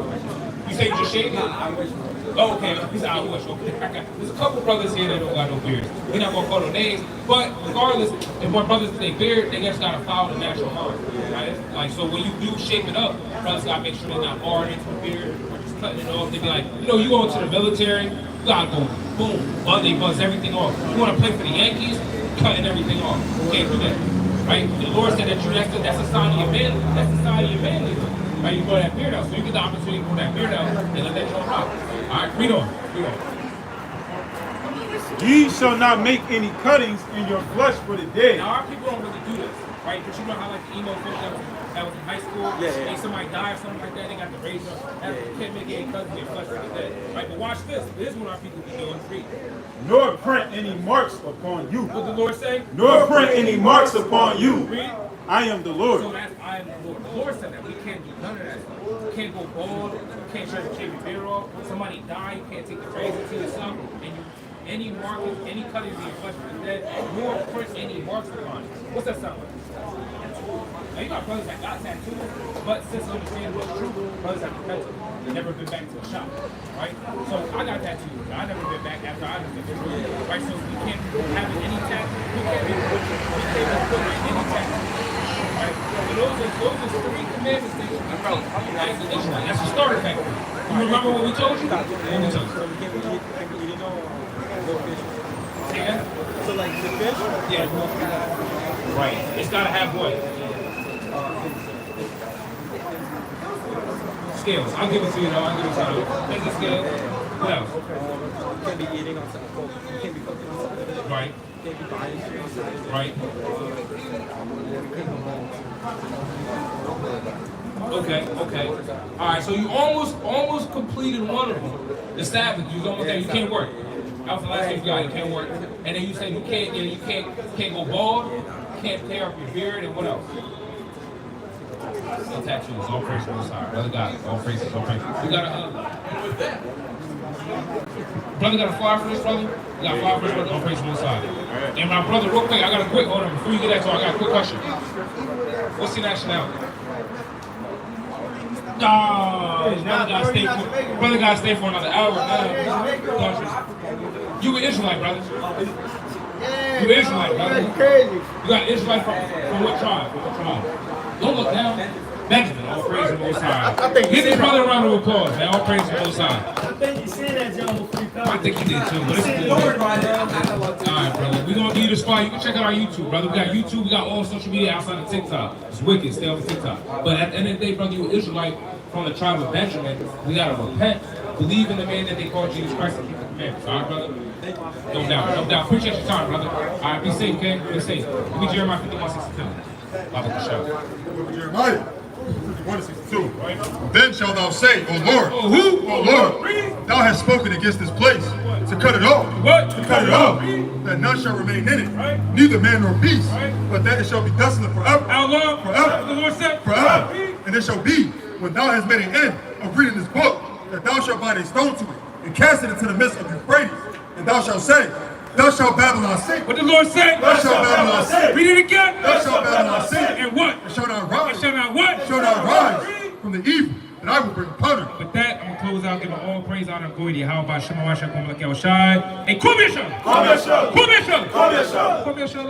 You say you just shaved it? Oh, okay. He said, I wish. Okay. There's a couple brothers here that don't got no beards. We're not going to call no names. But regardless, if one brothers with their beard, they just got to follow the natural line. Right? Like, so when you do shape it up, brothers got to make sure they're not hard into the beard or just cutting it off. They be like, you know, you go into the military, you got to go boom, they buzz everything off. You want to play for the Yankees, cutting everything off. You can't do that. Right? The Lord said that that's a sign of your man. That's a sign of your manliness. Right? You grow that beard out. So you get the opportunity to grow that beard out and let that joint rock. All right, read on. Ye shall not make any cuttings in your flesh for the dead. Now, our people don't really do this, right? But you know how, like, the emo folk that was in high school, and somebody died or something like that, they got the razor. You can't make any cuttings in your flesh for the dead, right? But watch this. This is what our people be doing. Read. Nor print any marks upon you. What did the Lord say? Nor print any marks upon you. Read. I am the Lord. So that's I am the Lord. The Lord said that we can't do none of that stuff. You can't go bald. You can't shave your beard off. Somebody died. You can't take the razor to yourself. And any markings, any cuttings in your flesh for the dead, nor print any marks upon it. What's that sound like? Now, you got brothers that got tattoos, but since understanding what's true, brothers have repentance. They've never been back to a shop, right? So I got tattoos. I never been back after I was in Israel, right? So we can't have any tattoo. We can't be butchered. We can't be butchered any tattoo. Right? So those are 3 commandments that you can keep as an Israelite. That's the starter factor. You remember what we told you? What we told you? Yeah. So like the fish? Yeah. Right. It's gotta have what? Scales. I'll give it to you though. I'll give it to you. Take the scale. What else? You can't be eating on Sabbath. You can't be cooking on Sabbath. Right. You can't be buying shit on Sabbath. Right. Okay. All right. So you almost completed one of them. The Sabbath. You was almost there. You can't work. That was the last thing you got. You can't work. And then you say you can't go bald, you can't tear up your beard, and what else? No tattoos. All praise to the Most High. Brother got it. All praises. All praises. We got a brother got a flyer for this brother. We got a flyer for this brother. All praise to the Most High. And my brother, real quick, I got a quick hold on before you get that. So I got a quick question. What's your nationality? Brother gotta stay for another hour. You an Israelite, brother? You an Israelite, brother? You got an Israelite from what tribe? From what tribe? Don't look down. Benjamin, all praise to the Most High. Give this brother a round of applause, man. All praise to the Most High. I think you said that, John, before you come. I think you did too, but it's cool. All right, brother. We're gonna give you the spot. You can check out our YouTube, brother. We got YouTube, we got all social media outside of TikTok. It's wicked, stay on TikTok. But at the end of the day, brother, you an Israelite from the tribe of Benjamin. We gotta repent, believe in the man that they call Jesus Christ, and keep the commandments. All right, brother? No doubt, no doubt. Appreciate your time, brother. All right, be safe, okay? Be safe. Give me Jeremiah 51:62. Jeremiah 51:62. Then shalt thou say, O Lord, oh, who? O Lord, thou hast spoken against this place to cut it off. What? To cut it off. That none shall remain in it, neither man nor beast, but that it shall be desolate forever. How long? Forever. The Lord said Forever. And it shall be, when thou hast made an end of reading this book, that thou shalt bind a stone to it, and cast it into the midst of Euphrates. And thou shalt say, thus shall Babylon sink. What the Lord said? Thus shall Babylon sink. Read it again. Thus shall Babylon sink. And what? It shall not rise. It shall not what? It shall not rise from the evil that I will bring upon her. With that, I'm going to close out, giving all praise, honor, and glory to How about Shema Washa Komalak Shai? And Kum Yasha! Kum Yasha! Kum Yasha! Kum Yasha! Kum Yasha!